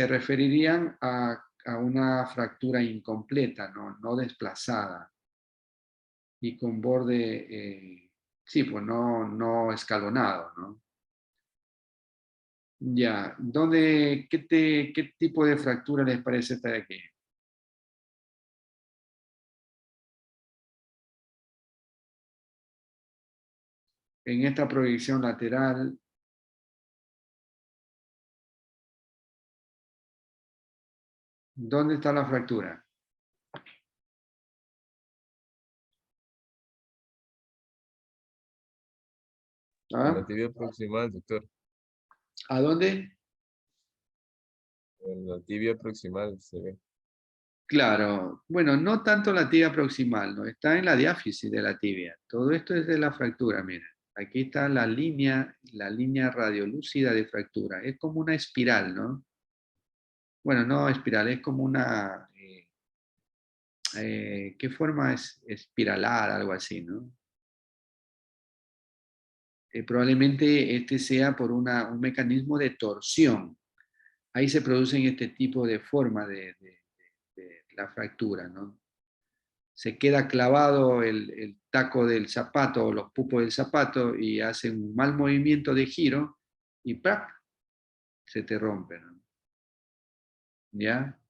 referirían a una fractura incompleta, no desplazada y con borde, sí, pues no escalonado, ¿no? Ya, ¿qué tipo de fractura les parece esta de aquí? En esta proyección lateral, ¿dónde está la fractura? En la ¿Ah? tibia proximal, doctor. ¿A dónde? En la tibia proximal se ve. Claro, bueno, no tanto la tibia proximal, ¿no? Está en la diáfisis de la tibia. Todo esto es de la fractura, mira. Aquí está la línea radiolúcida de fractura. Es como una espiral, ¿no? Bueno, no espiral, es como una... ¿qué forma es espiralar? Algo así, ¿no? Probablemente este sea por un mecanismo de torsión. Ahí se producen este tipo de forma de la fractura, ¿no? Se queda clavado el taco del zapato o los pupos del zapato y hace un mal movimiento de giro y ¡prac! Se te rompe, ¿no? ¿Ya?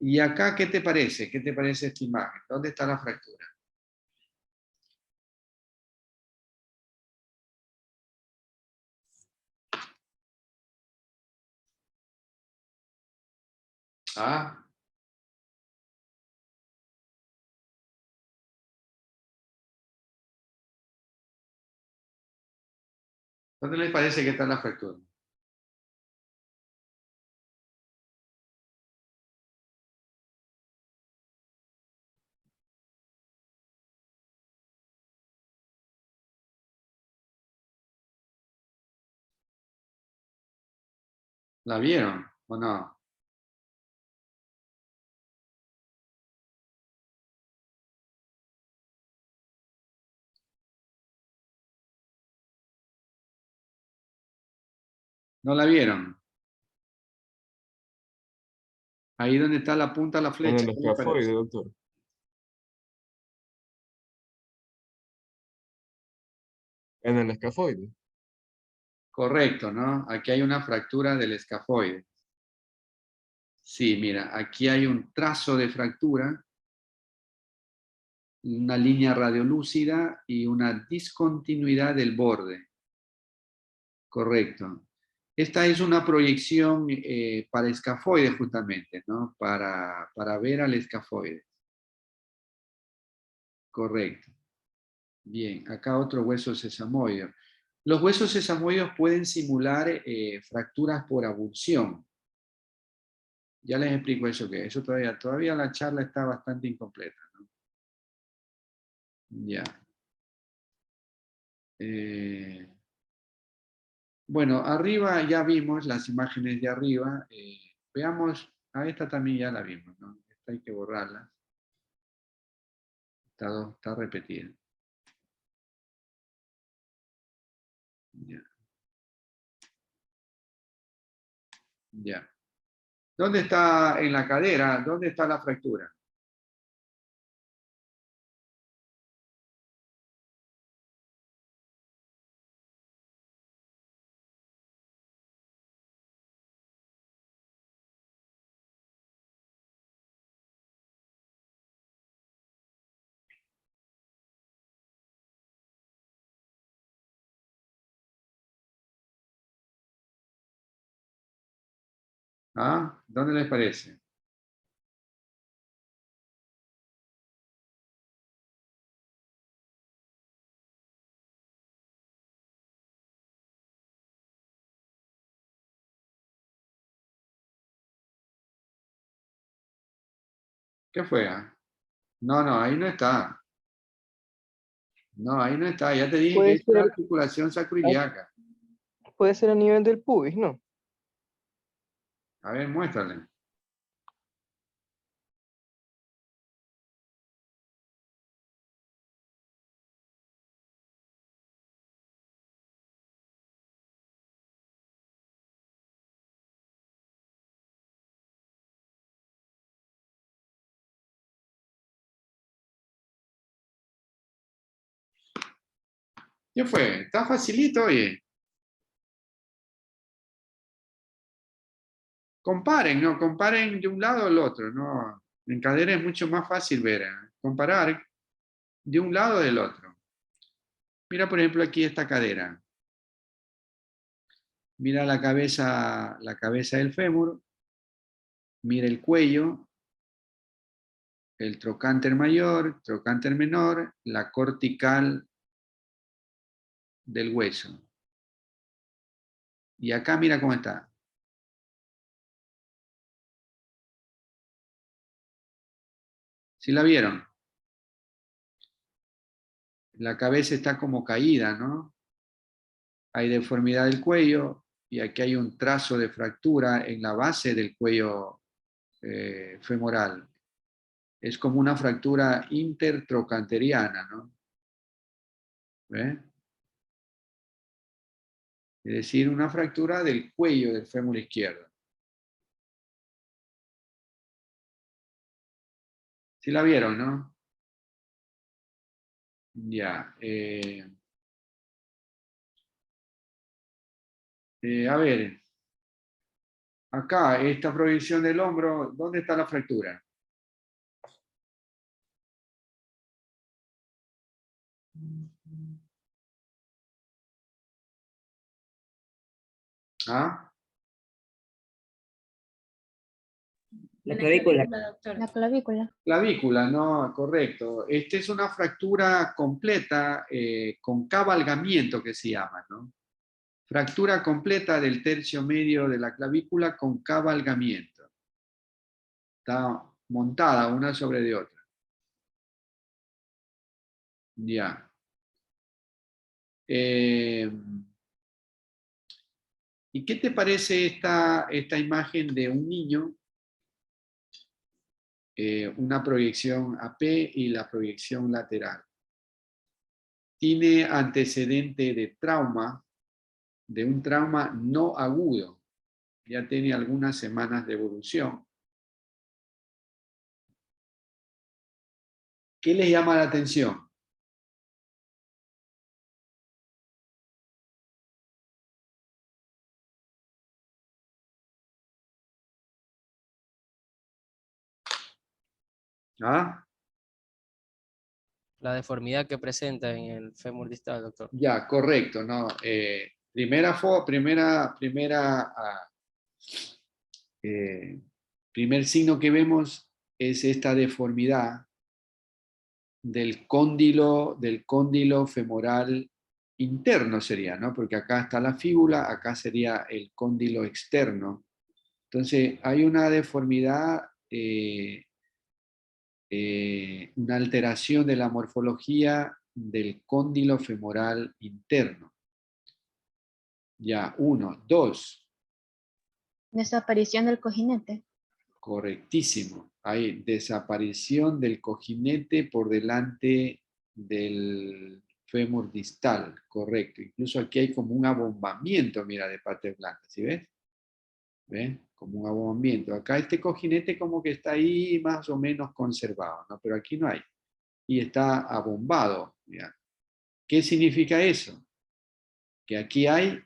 Y acá, ¿qué te parece? ¿Qué te parece esta imagen? ¿Dónde está la fractura? Ah, ¿dónde les parece que está la fractura? ¿La vieron o no? ¿No la vieron? Ahí donde está la punta de la En flecha, el ¿qué les escafoide, parece? doctor. En el escafoide. Correcto, ¿no? Aquí hay una fractura del escafoide. Sí, mira, aquí hay un trazo de fractura una línea radiolúcida y una discontinuidad del borde. Correcto. Esta es una proyección para escafoides justamente, ¿no? Para ver al escafoide. Correcto. Bien, acá otro hueso sesamoideo. Los huesos sesamoideos pueden simular fracturas por abulsión. Ya les explico eso que es. Eso todavía la charla está bastante incompleta, ¿no? Ya. Bueno, arriba ya vimos las imágenes de arriba. Veamos, a esta también ya la vimos, ¿no? Esta hay que borrarla. Está repetida. Ya. Ya. ¿Dónde está en la cadera? ¿Dónde está la fractura? ¿Ah? ¿Dónde les parece? ¿Qué fue? ¿Ah? No, no, ahí no está. No, ahí no está. Ya te dije que Puede es la ser, articulación sacroiliaca. puede ser a nivel del pubis, ¿no? A ver, muéstrale. ¿Qué fue? Está facilito, oye. Comparen, ¿no? Comparen de un lado al otro, ¿no? En cadera es mucho más fácil ver, comparar de un lado del otro. Mira, por ejemplo, aquí esta cadera. Mira la cabeza del fémur. Mira el cuello, el trocánter mayor, trocánter menor, la cortical del hueso. Y acá mira cómo está. ¿Sí la vieron? La cabeza está como caída, ¿no? Hay deformidad del cuello y aquí hay un trazo de fractura en la base del cuello femoral. Es como una fractura intertrocanteriana, ¿no? ¿Ve? Es decir, una fractura del cuello del fémur izquierdo. ¿Sí la vieron, no? Ya. A ver, acá, esta proyección del hombro, ¿dónde está la fractura? ¿Ah? La clavícula. Doctor. La clavícula. Clavícula, no, correcto. Esta es una fractura completa con cabalgamiento que se llama, ¿no? Fractura completa del tercio medio de la clavícula con cabalgamiento. Está montada una sobre de otra. Ya. ¿Y qué te parece esta imagen de un niño? Una proyección AP y la proyección lateral. Tiene antecedente de un trauma no agudo. Ya tiene algunas semanas de evolución. ¿Qué les llama la atención? ¿Ah? la deformidad que presenta en el fémur distal, doctor. Ya, correcto, ¿no? Primer signo que vemos es esta deformidad del cóndilo femoral interno sería, ¿no? Porque acá está la fíbula, acá sería el cóndilo externo. Entonces, hay una deformidad, una alteración de la morfología del cóndilo femoral interno. Ya, 1, 2. Desaparición del cojinete. Correctísimo. Hay desaparición del cojinete por delante del fémur distal. Correcto. Incluso aquí hay como un abombamiento, mira, de partes blancas. ¿Sí ves? ¿Ves? Como un abombamiento. Acá este cojinete como que está ahí más o menos conservado, ¿no? Pero aquí no hay. Y está abombado. Mira. ¿Qué significa eso? Que aquí hay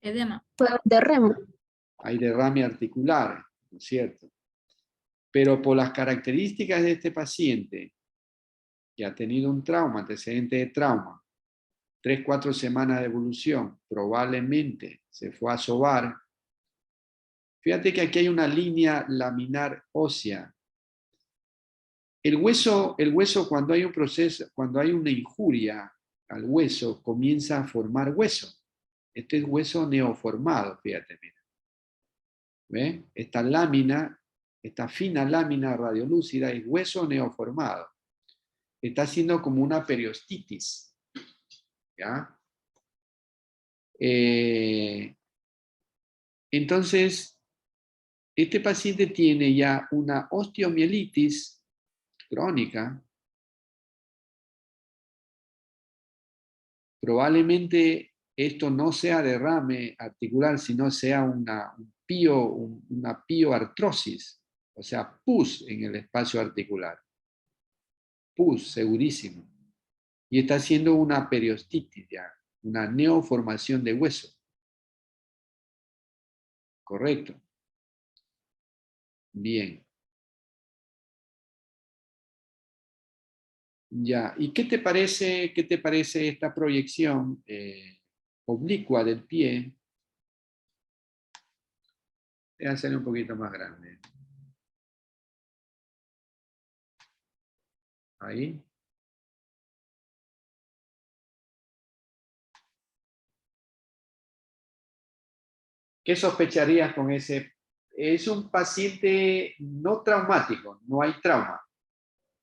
Edema. hay derrame articular, ¿no es cierto? Pero por las características de este paciente, que ha tenido un trauma, antecedente de trauma, 3, 4 semanas de evolución, probablemente se fue a sobar. Fíjate que aquí hay una línea laminar ósea. El hueso cuando hay un proceso, cuando hay una injuria al hueso, comienza a formar hueso. Este es hueso neoformado, fíjate, mira. ¿Ve? Esta lámina, esta fina lámina radiolúcida es hueso neoformado. Está haciendo como una periostitis. ¿Ya? Entonces, este paciente tiene ya una osteomielitis crónica. Probablemente esto no sea derrame articular, sino sea una pioartrosis, o sea, pus en el espacio articular. Pus, segurísimo. Y está haciendo una periostitis ya, una neoformación de hueso. Correcto. Bien. Ya, ¿y qué te parece esta proyección oblicua del pie? Voy a hacerlo un poquito más grande. Ahí. ¿Qué sospecharías con ese? Es un paciente no traumático, no hay trauma.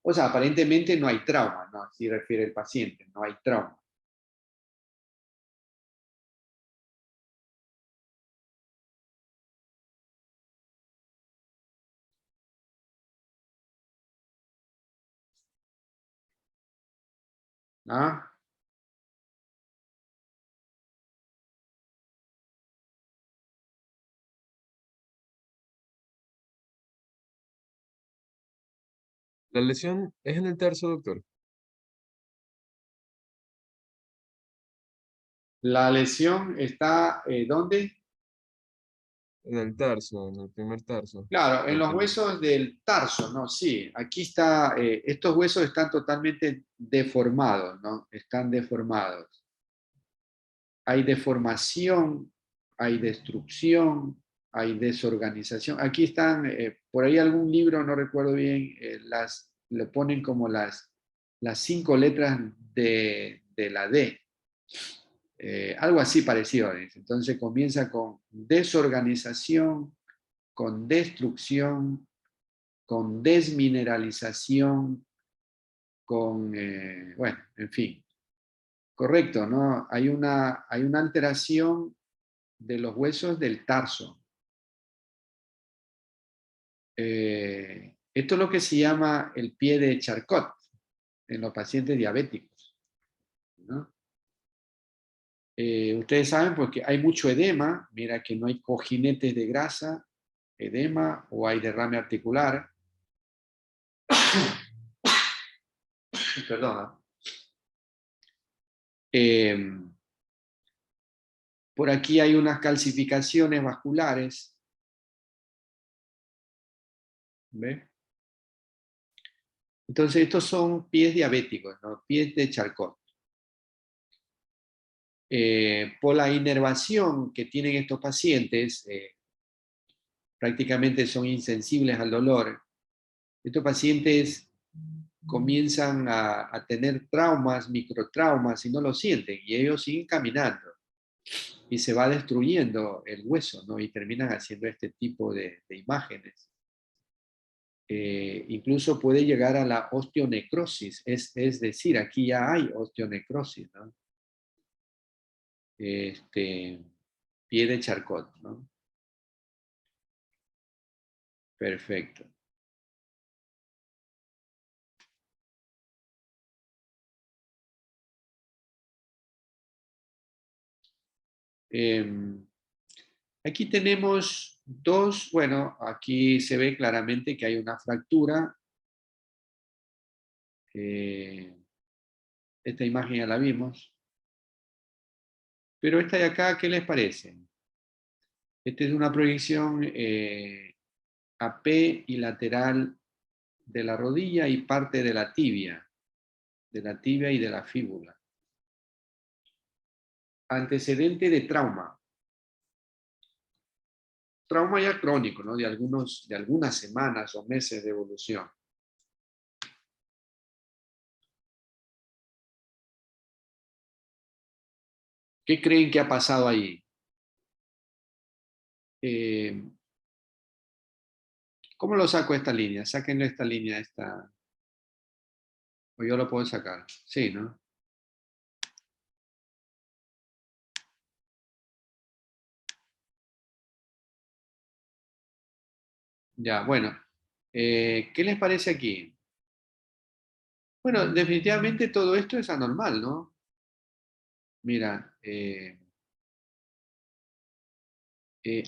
O sea, aparentemente no hay trauma, ¿no? Así refiere el paciente, no hay trauma. ¿Ah? La lesión es en el tarso, doctor. La lesión está, ¿dónde? En el tarso, en el primer tarso. Claro, en Del los pie. huesos del tarso, ¿no? Sí, aquí está, estos huesos están totalmente deformados, ¿no? Están deformados. Hay deformación, hay destrucción, hay desorganización. Aquí están, por ahí algún libro, no recuerdo bien, le ponen como las 5 letras de la D. Algo así parecido. Entonces comienza con desorganización, con destrucción, con desmineralización, con, bueno, en fin. Correcto, ¿no? Hay una alteración de los huesos del tarso. Esto es lo que se llama el pie de Charcot en los pacientes diabéticos, ¿no? Ustedes saben porque hay mucho edema, mira que no hay cojinetes de grasa, edema o hay derrame articular. Perdona. Por aquí hay unas calcificaciones vasculares. ¿Ve? Entonces, estos son pies diabéticos, ¿no? Pies de Charcot. Por la inervación que tienen estos pacientes, prácticamente son insensibles al dolor. Estos pacientes comienzan a tener traumas, microtraumas, y no lo sienten, y ellos siguen caminando. Y se va destruyendo el hueso, ¿no? Y terminan haciendo este tipo de imágenes. Incluso puede llegar a la osteonecrosis, es decir, aquí ya hay osteonecrosis, ¿no? Pie de Charcot, ¿no? Perfecto. Aquí tenemos dos, bueno, aquí se ve claramente que hay una fractura. Esta imagen ya la vimos. Pero esta de acá, ¿qué les parece? Esta es una proyección AP y lateral de la rodilla y parte de la tibia y de la fíbula. Antecedente de trauma. Trauma ya crónico, ¿no? De algunas semanas o meses de evolución. ¿Qué creen que ha pasado ahí? ¿Cómo lo saco esta línea? Sáquenle esta línea, o yo lo puedo sacar. Sí, ¿no? Ya, bueno. ¿Qué les parece aquí? Bueno, definitivamente todo esto es anormal, ¿no? Mira,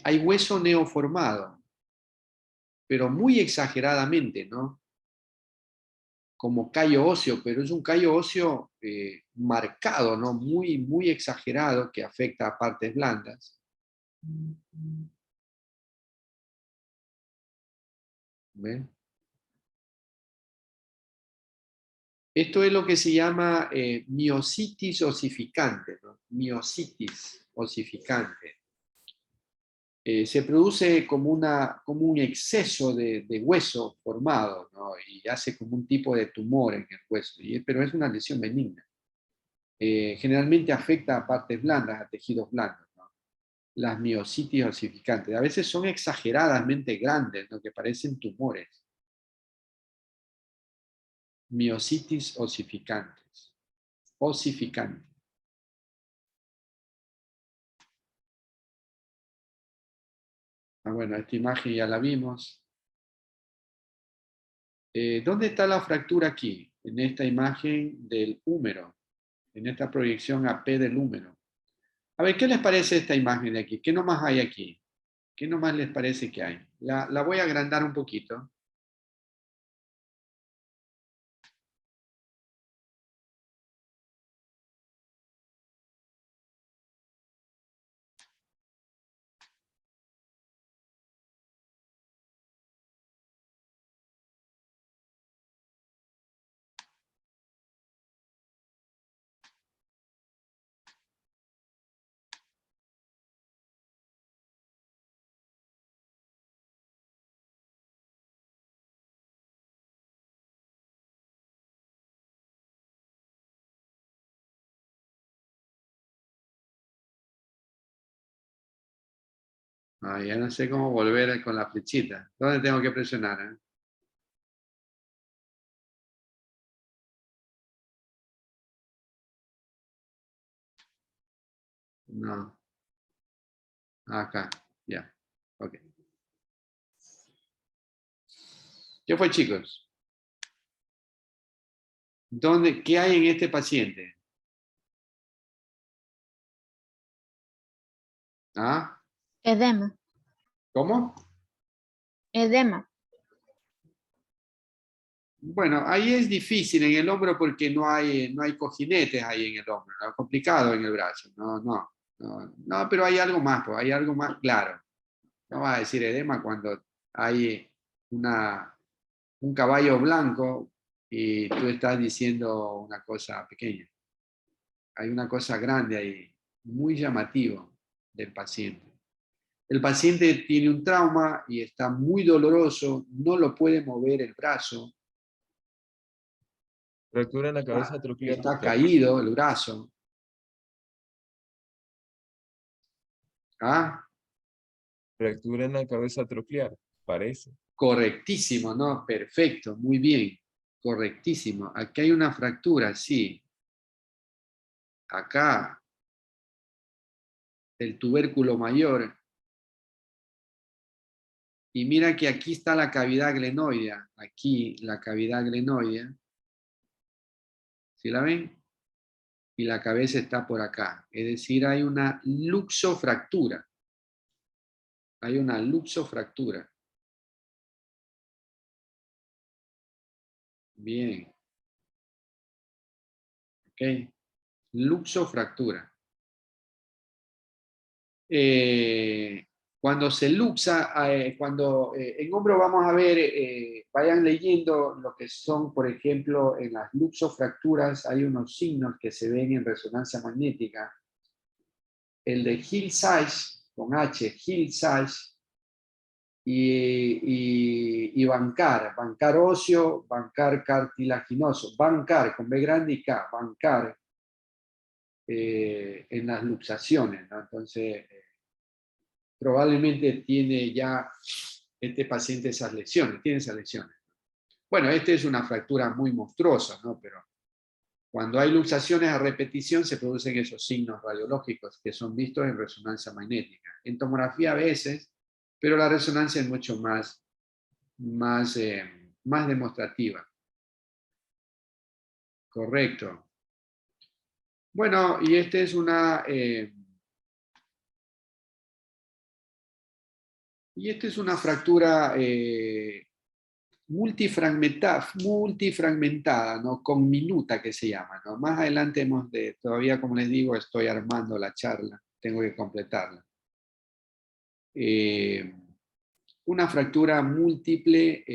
hay hueso neoformado, pero muy exageradamente, ¿no? Como callo óseo, pero es un callo óseo marcado, ¿no? Muy, muy exagerado que afecta a partes blandas. ¿Ven? Esto es lo que se llama miositis osificante, ¿no? Miositis osificante. Se produce como un exceso de hueso formado, ¿no? Y hace como un tipo de tumor en el hueso, pero es una lesión benigna. Generalmente afecta a partes blandas, a tejidos blandos, ¿no? Las miositis osificantes. A veces son exageradamente grandes, ¿no? Que parecen tumores. Miositis osificantes. Osificante. Bueno, esta imagen ya la vimos. ¿Dónde está la fractura aquí? En esta imagen del húmero, en esta proyección AP del húmero. A ver, ¿qué les parece esta imagen de aquí? ¿Qué nomás hay aquí? ¿Qué nomás les parece que hay? La voy a agrandar un poquito. Ya no sé cómo volver con la flechita. ¿Dónde tengo que presionar? No. Acá. Ya. Ok. ¿Qué fue, chicos? ¿Qué hay en este paciente? ¿Ah? Edema. ¿Cómo? Edema. Bueno, ahí es difícil en el hombro porque no hay cojinetes ahí en el hombro, ¿no? Complicado en el brazo. No, pero hay algo más, pues, hay algo más claro. No vas a decir edema cuando hay un caballo blanco y tú estás diciendo una cosa pequeña. Hay una cosa grande ahí, muy llamativo del paciente. El paciente tiene un trauma y está muy doloroso, no lo puede mover el brazo, Fractura en la cabeza troclear. está caído el brazo. ¿Ah? Fractura en la cabeza troclear, parece. Correctísimo, ¿no? Perfecto, muy bien. Correctísimo. Aquí hay una fractura, sí. Acá, el tubérculo mayor. Y mira que aquí está la cavidad glenoidea. Aquí la cavidad glenoidea. ¿Sí la ven? Y la cabeza está por acá. Es decir, hay una luxofractura. Hay una luxofractura. Bien. Ok. Luxofractura. Cuando se luxa, en hombro vamos a ver, vayan leyendo lo que son, por ejemplo, en las luxofracturas hay unos signos que se ven en resonancia magnética. El de Hill size, con H, Hill size, y bancar óseo, bancar cartilaginoso, bancar con B grande y K, bancar en las luxaciones, ¿no? Entonces, probablemente tiene ya este paciente esas lesiones, tiene esas lesiones. Bueno, esta es una fractura muy monstruosa, ¿no? Pero cuando hay luxaciones a repetición se producen esos signos radiológicos que son vistos en resonancia magnética. En tomografía a veces, pero la resonancia es mucho más demostrativa. Correcto. Bueno, y esta es una fractura multifragmentada, ¿no? Conminuta que se llama, ¿no? Más adelante todavía como les digo, estoy armando la charla, tengo que completarla. Una fractura múltiple,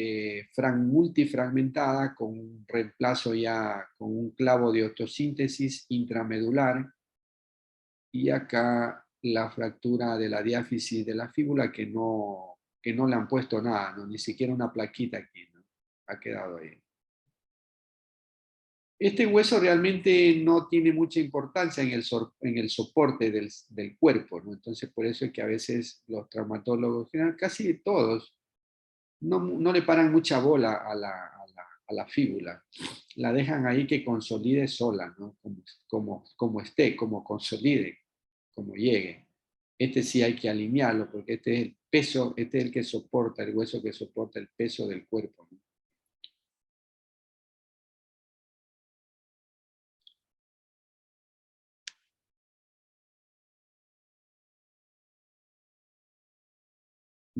multifragmentada, con un reemplazo ya con un clavo de osteosíntesis intramedular, y acá la fractura de la diáfisis de la fíbula que no le han puesto nada, ¿no? Ni siquiera una plaquita aquí, ¿no? Ha quedado ahí. Este hueso realmente no tiene mucha importancia en el soporte del cuerpo, ¿no? Entonces, por eso es que a veces los traumatólogos, casi todos, no le paran mucha bola a la fíbula. La dejan ahí que consolide sola, ¿no? Como esté, como consolide, como llegue. Este sí hay que alinearlo, porque este es el peso, este es el que soporta, el hueso que soporta el peso del cuerpo, ¿no?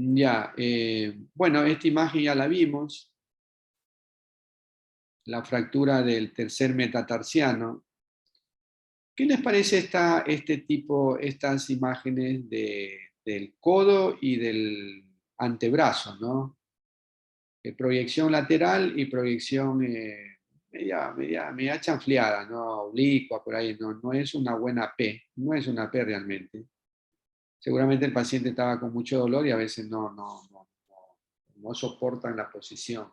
Ya, bueno, esta imagen ya la vimos, la fractura del tercer metatarsiano. ¿Qué les parece estas imágenes del codo y del antebrazo, ¿no? Proyección lateral y proyección media chanfleada, ¿no? Oblicua, por ahí, no es una buena P, no es una P realmente. Seguramente el paciente estaba con mucho dolor y a veces no soportan la posición.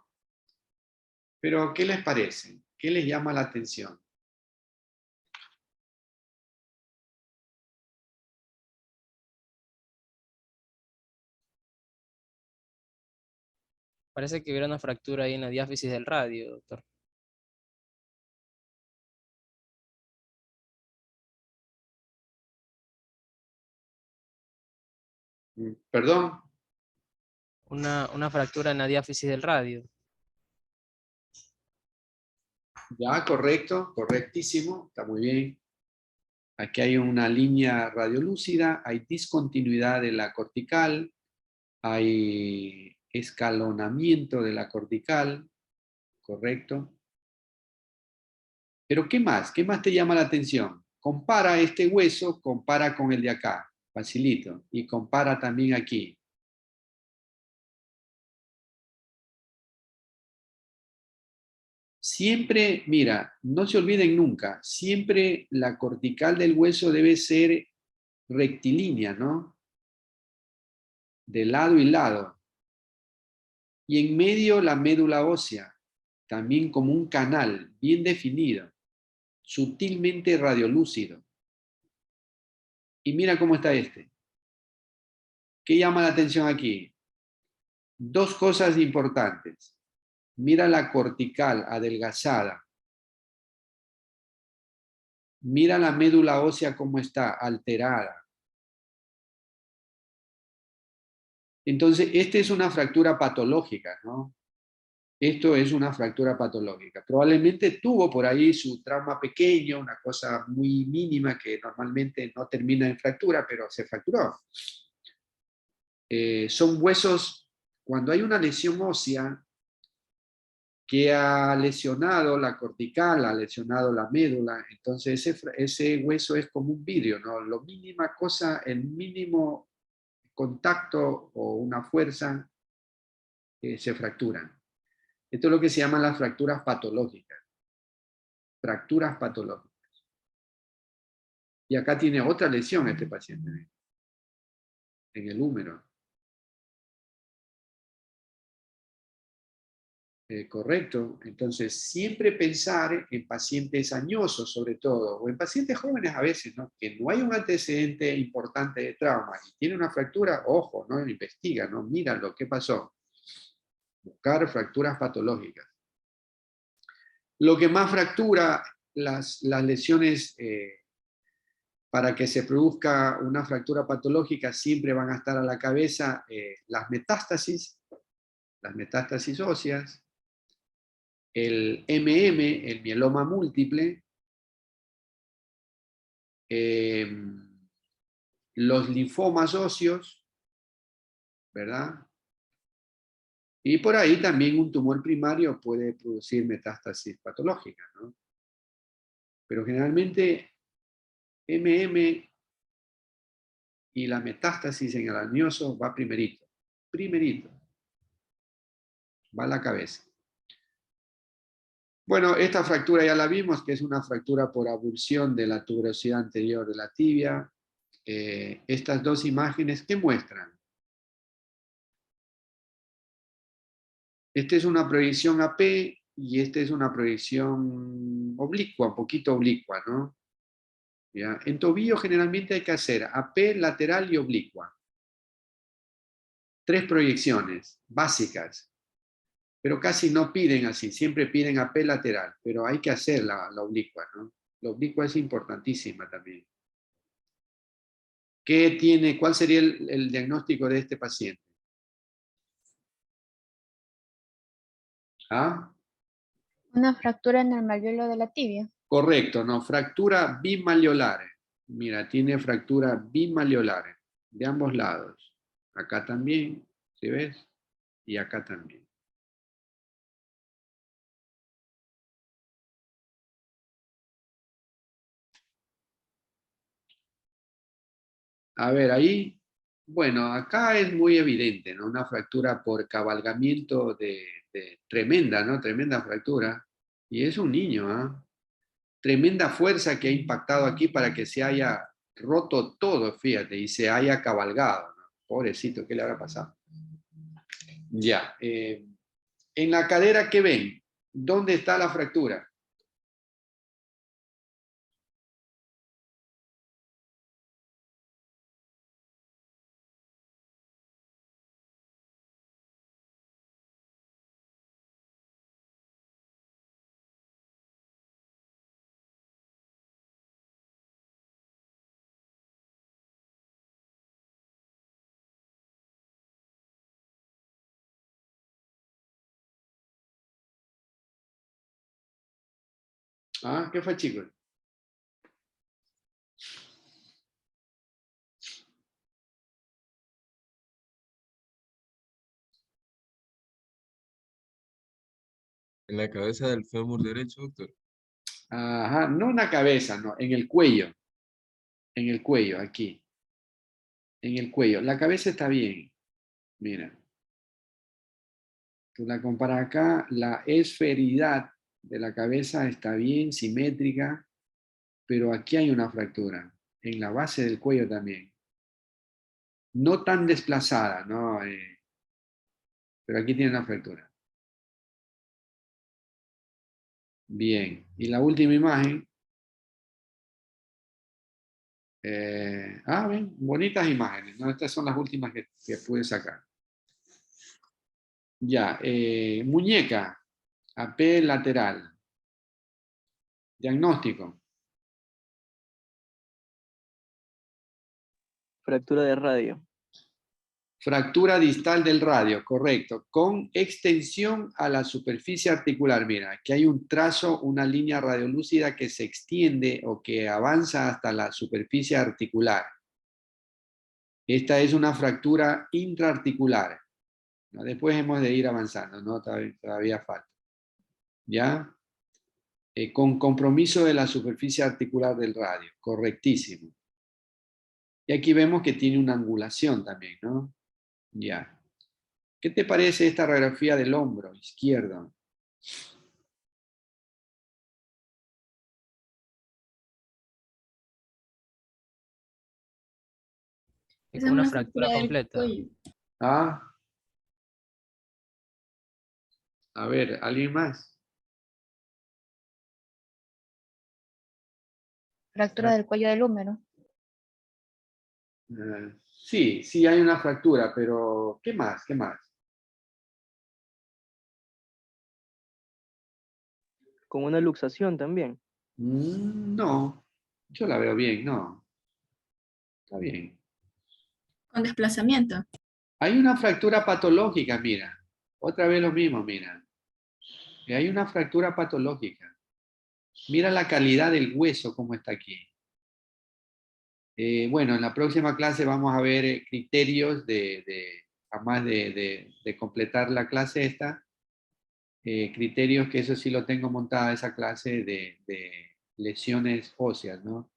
Pero, ¿qué les parece? ¿Qué les llama la atención? Parece que hubiera una fractura ahí en la diáfisis del radio, doctor. ¿Perdón? Una fractura en la diáfisis del radio. Ya, correcto, correctísimo, está muy bien. Aquí hay una línea radiolúcida, hay discontinuidad de la cortical, hay escalonamiento de la cortical, correcto. Pero ¿qué más? ¿Qué más te llama la atención? Compara este hueso, compara con el de acá, facilito, y compara también aquí. Siempre, mira, no se olviden nunca, siempre la cortical del hueso debe ser rectilínea, ¿no? De lado y lado. Y en medio la médula ósea, también como un canal bien definido, sutilmente radiolúcido. Y mira cómo está este. ¿Qué llama la atención aquí? Dos cosas importantes. Mira la cortical adelgazada. Mira la médula ósea cómo está, alterada. Entonces, esta es una fractura patológica, ¿no? Esto es una fractura patológica. Probablemente tuvo por ahí su trauma pequeño, una cosa muy mínima que normalmente no termina en fractura, pero se fracturó. Son huesos, cuando hay una lesión ósea que ha lesionado la cortical, ha lesionado la médula, entonces ese hueso es como un vidrio, ¿no? Lo mínima cosa, el mínimo contacto o una fuerza se fracturan. Esto es lo que se llaman las fracturas patológicas. Fracturas patológicas. Y acá tiene otra lesión este paciente, en el húmero. Correcto. Entonces, siempre pensar en pacientes añosos, sobre todo, o en pacientes jóvenes a veces, ¿no? Que no hay un antecedente importante de trauma y tiene una fractura, ojo, ¿no? Investiga, ¿no? Míralo, ¿qué pasó? Buscar fracturas patológicas. Lo que más fractura las lesiones, para que se produzca una fractura patológica, siempre van a estar a la cabeza las metástasis óseas, el MM, el mieloma múltiple, los linfomas óseos, ¿verdad? Y por ahí también un tumor primario puede producir metástasis patológica, ¿no? Pero generalmente MM y la metástasis en el añoso va primerito, va a la cabeza. Bueno, esta fractura ya la vimos, que es una fractura por abulsión de la tuberosidad anterior de la tibia. Estas dos imágenes, ¿qué muestran? Esta es una proyección AP y esta es una proyección oblicua, un poquito oblicua, ¿no? ¿Ya? En tobillo generalmente hay que hacer AP, lateral y oblicua. 3 proyecciones básicas, pero casi no piden así, siempre piden AP lateral, pero hay que hacer la oblicua, ¿no? La oblicua es importantísima también. ¿Cuál sería el diagnóstico de este paciente? ¿Ah? Una fractura en el malleolo de la tibia. Correcto, no, fractura bimalleolar. Mira, tiene fractura bimalleolar de ambos lados. Acá también, ¿sí ves? Y acá también. A ver, ahí, bueno, acá es muy evidente, ¿no? Una fractura por cabalgamiento de tremenda, ¿no? Tremenda fractura. Y es un niño, ¿ah? Tremenda fuerza que ha impactado aquí para que se haya roto todo, fíjate, y se haya cabalgado, ¿no? Pobrecito, ¿qué le habrá pasado? Ya. En la cadera, ¿qué ven? ¿Dónde está la fractura? ¿Ah? ¿Qué fue, chicos? En la cabeza del fémur derecho, doctor. Ajá, no en la cabeza, no, en el cuello. En el cuello, aquí. En el cuello. La cabeza está bien. Mira. Tú la comparas acá, la esferidad de la cabeza está bien, simétrica, pero aquí hay una fractura, en la base del cuello también. No tan desplazada, ¿no? Pero aquí tiene una fractura. Bien, y la última imagen. Ven, bonitas imágenes, ¿no? Estas son las últimas que pude sacar. Ya, muñeca, AP lateral. Diagnóstico. Fractura de radio. Fractura distal del radio, correcto, con extensión a la superficie articular. Mira, aquí hay un trazo, una línea radiolúcida que se extiende o que avanza hasta la superficie articular. Esta es una fractura intraarticular. ¿No? Después hemos de ir avanzando, ¿no? Todavía falta. ¿Ya? Con compromiso de la superficie articular del radio, correctísimo. Y aquí vemos que tiene una angulación también, ¿no? Ya. ¿Qué te parece esta radiografía del hombro izquierdo? Es Esa es como una una fractura fractura del completa. cuello. Ah, a ver, ¿alguien más? Fractura del cuello del húmero. Sí, sí hay una fractura, pero ¿qué más? ¿Qué más? Con una luxación también. No, yo la veo bien, no. Está bien. Con desplazamiento. Hay una fractura patológica, mira. Otra vez lo mismo, mira. Hay una fractura patológica. Mira la calidad del hueso, cómo está aquí. Bueno, en la próxima clase vamos a ver criterios además de completar la clase esta, criterios que eso sí lo tengo montada, esa clase de lesiones óseas, ¿no?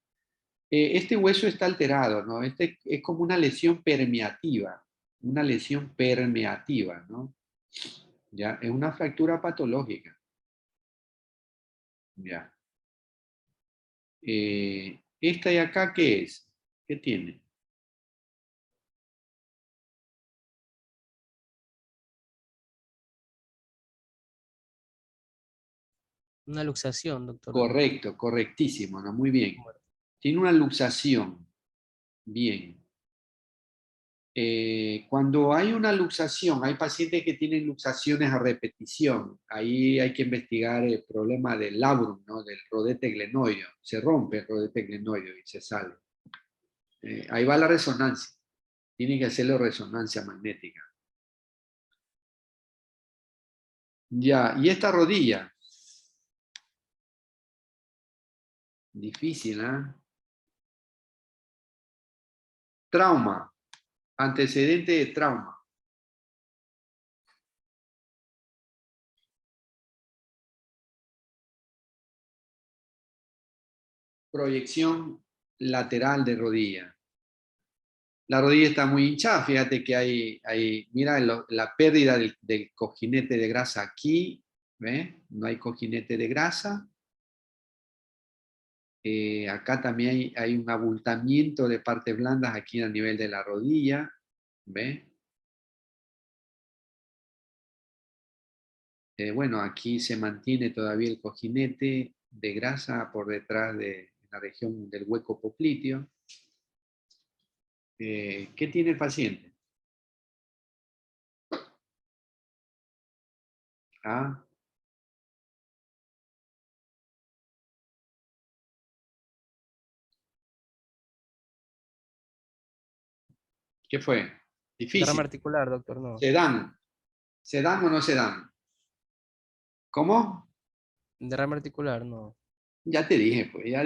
Este hueso está alterado, ¿no? Este es como una lesión permeativa, ¿no? Ya, es una fractura patológica. Ya. ¿Esta de acá qué es? ¿Qué tiene? Una luxación, doctor. Correcto, correctísimo, ¿no? Muy bien. Tiene una luxación. Bien. Cuando hay una luxación, hay pacientes que tienen luxaciones a repetición. Ahí hay que investigar el problema del labrum, ¿no? Del rodete glenoideo. Se rompe el rodete glenoideo y se sale. Ahí va la resonancia. Tienen que hacerle resonancia magnética. Ya, y esta rodilla. Difícil, ¿eh? Trauma. Antecedente de trauma. Proyección lateral de rodilla. La rodilla está muy hinchada, fíjate que mira la pérdida del cojinete de grasa aquí, ¿ve? No hay cojinete de grasa. Acá también hay un abultamiento de partes blandas aquí a nivel de la rodilla, ¿ve? Bueno, aquí se mantiene todavía el cojinete de grasa por detrás de la región del hueco popliteo. ¿Qué tiene el paciente? ¿Ah? ¿Qué fue? Derrame Difícil. articular, doctor, no. ¿Se dan? ¿Se dan o no se dan? ¿Cómo? Derrame articular, no. Ya te dije, pues, ya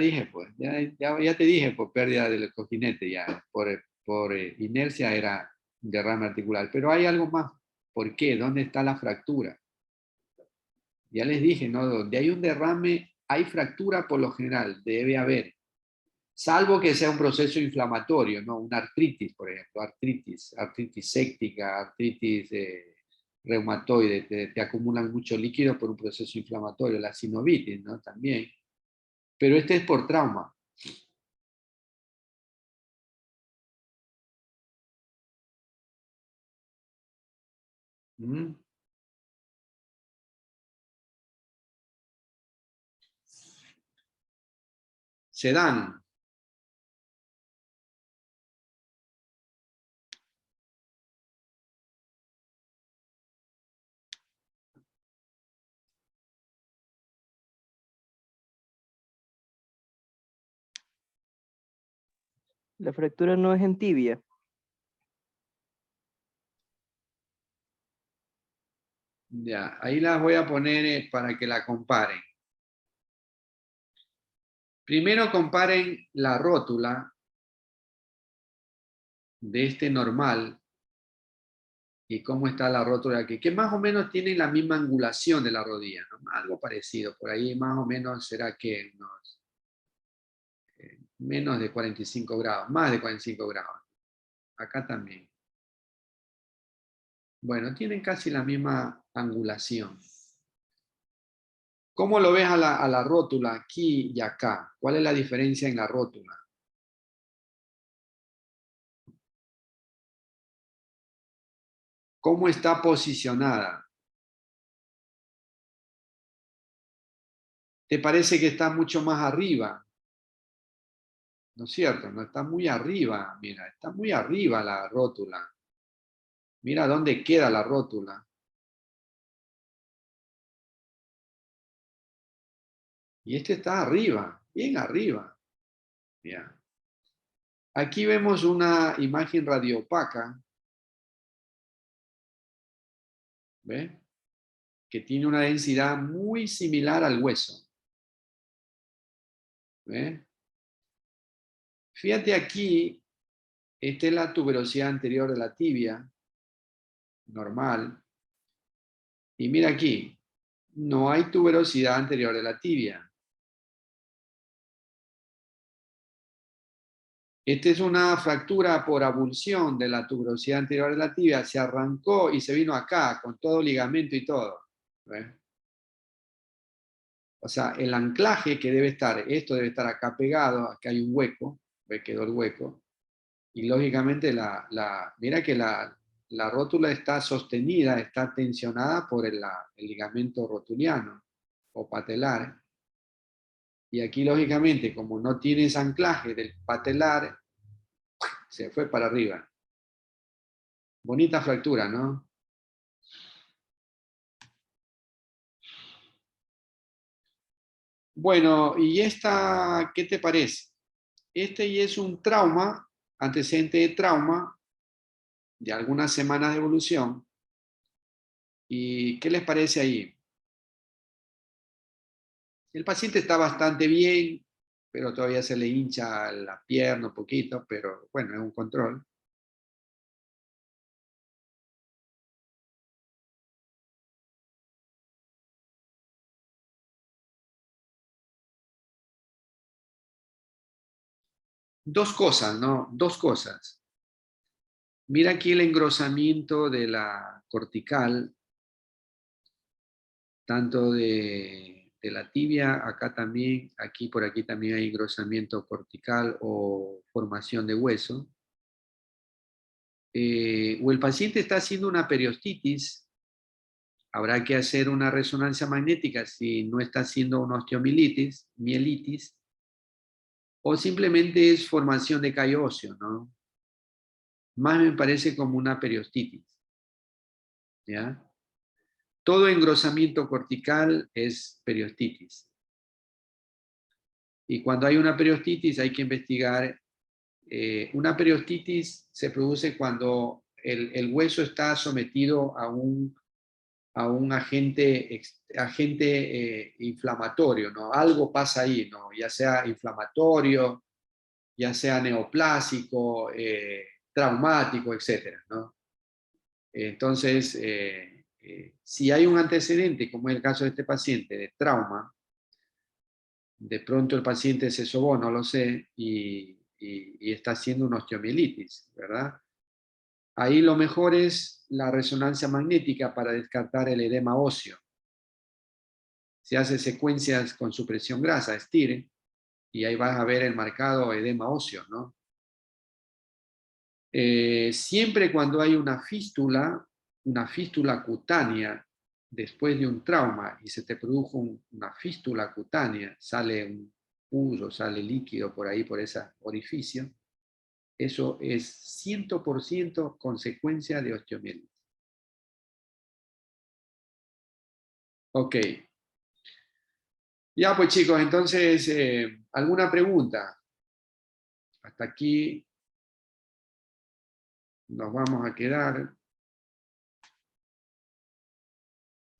te dije, por pérdida del cojinete, ya, por inercia era derrame articular. Pero hay algo más. ¿Por qué? ¿Dónde está la fractura? Ya les dije, ¿no? Donde hay un derrame, hay fractura por lo general, debe haber. Salvo que sea un proceso inflamatorio, ¿no? Una artritis, por ejemplo, artritis séptica, artritis reumatoide, te acumulan mucho líquido por un proceso inflamatorio, la sinovitis, ¿no? También. Pero este es por trauma. ¿Mm? Se dan. La fractura no es en tibia. Ya, ahí las voy a poner para que la comparen. Primero comparen la rótula de este normal y cómo está la rótula aquí, que más o menos tienen la misma angulación de la rodilla, ¿no? Algo parecido, por ahí más o menos será que unos, menos de 45 grados, más de 45 grados. Acá también. Bueno, tienen casi la misma angulación. ¿Cómo lo ves a la rótula aquí y acá? ¿Cuál es la diferencia en la rótula? ¿Cómo está posicionada? ¿Te parece que está mucho más arriba? ¿No es cierto? No está muy arriba, mira, está muy arriba la rótula. Mira dónde queda la rótula. Y este está arriba, bien arriba. Ya. Aquí vemos una imagen radioopaca. ¿Ve? Que tiene una densidad muy similar al hueso. ¿Ve? Fíjate aquí, esta es la tuberosidad anterior de la tibia, normal. Y mira aquí, no hay tuberosidad anterior de la tibia. Esta es una fractura por abulsión de la tuberosidad anterior de la tibia. Se arrancó y se vino acá con todo ligamento y todo. ¿Ve? O sea, el anclaje que debe estar, esto debe estar acá pegado, acá hay un hueco, ¿ve? Quedó el hueco. Y lógicamente, mira que la rótula está sostenida, está tensionada por el ligamento rotuliano o patelar. Y aquí, lógicamente, como no tienes anclaje del patelar, se fue para arriba. Bonita fractura, ¿no? Bueno, ¿y esta qué te parece? Este ya es un trauma, antecedente de trauma, de algunas semanas de evolución. ¿Y qué les parece ahí? El paciente está bastante bien, pero todavía se le hincha la pierna un poquito, pero bueno, es un control. Dos cosas, ¿no? Dos cosas. Mira aquí el engrosamiento de la cortical, tanto de la tibia, acá también, aquí por aquí también hay engrosamiento cortical o formación de hueso. O el paciente está haciendo una periostitis, habrá que hacer una resonancia magnética si no está haciendo una osteomielitis, mielitis, o simplemente es formación de callo óseo, ¿no? Más me parece como una periostitis, ¿ya? Todo engrosamiento cortical es periostitis. Y cuando hay una periostitis hay que investigar. Una periostitis se produce cuando el hueso está sometido a un agente inflamatorio, ¿no? Algo pasa ahí, ¿no? Ya sea inflamatorio, ya sea neoplásico, traumático, etcétera, ¿no? Entonces, si hay un antecedente, como es el caso de este paciente, de trauma, de pronto el paciente se sobó, no lo sé, y está haciendo una osteomielitis, ¿verdad? ahí lo mejor es la resonancia magnética para descartar el edema óseo. Se hace secuencias con supresión grasa, STIR, y ahí vas a ver el marcado edema óseo, ¿no? Siempre cuando hay una fístula cutánea, después de un trauma, y se te produjo una fístula cutánea, sale un pus, sale líquido por ahí, por ese orificio, eso es 100% consecuencia de osteomielitis. Ok. Ya pues chicos, entonces, ¿alguna pregunta? Hasta aquí nos vamos a quedar.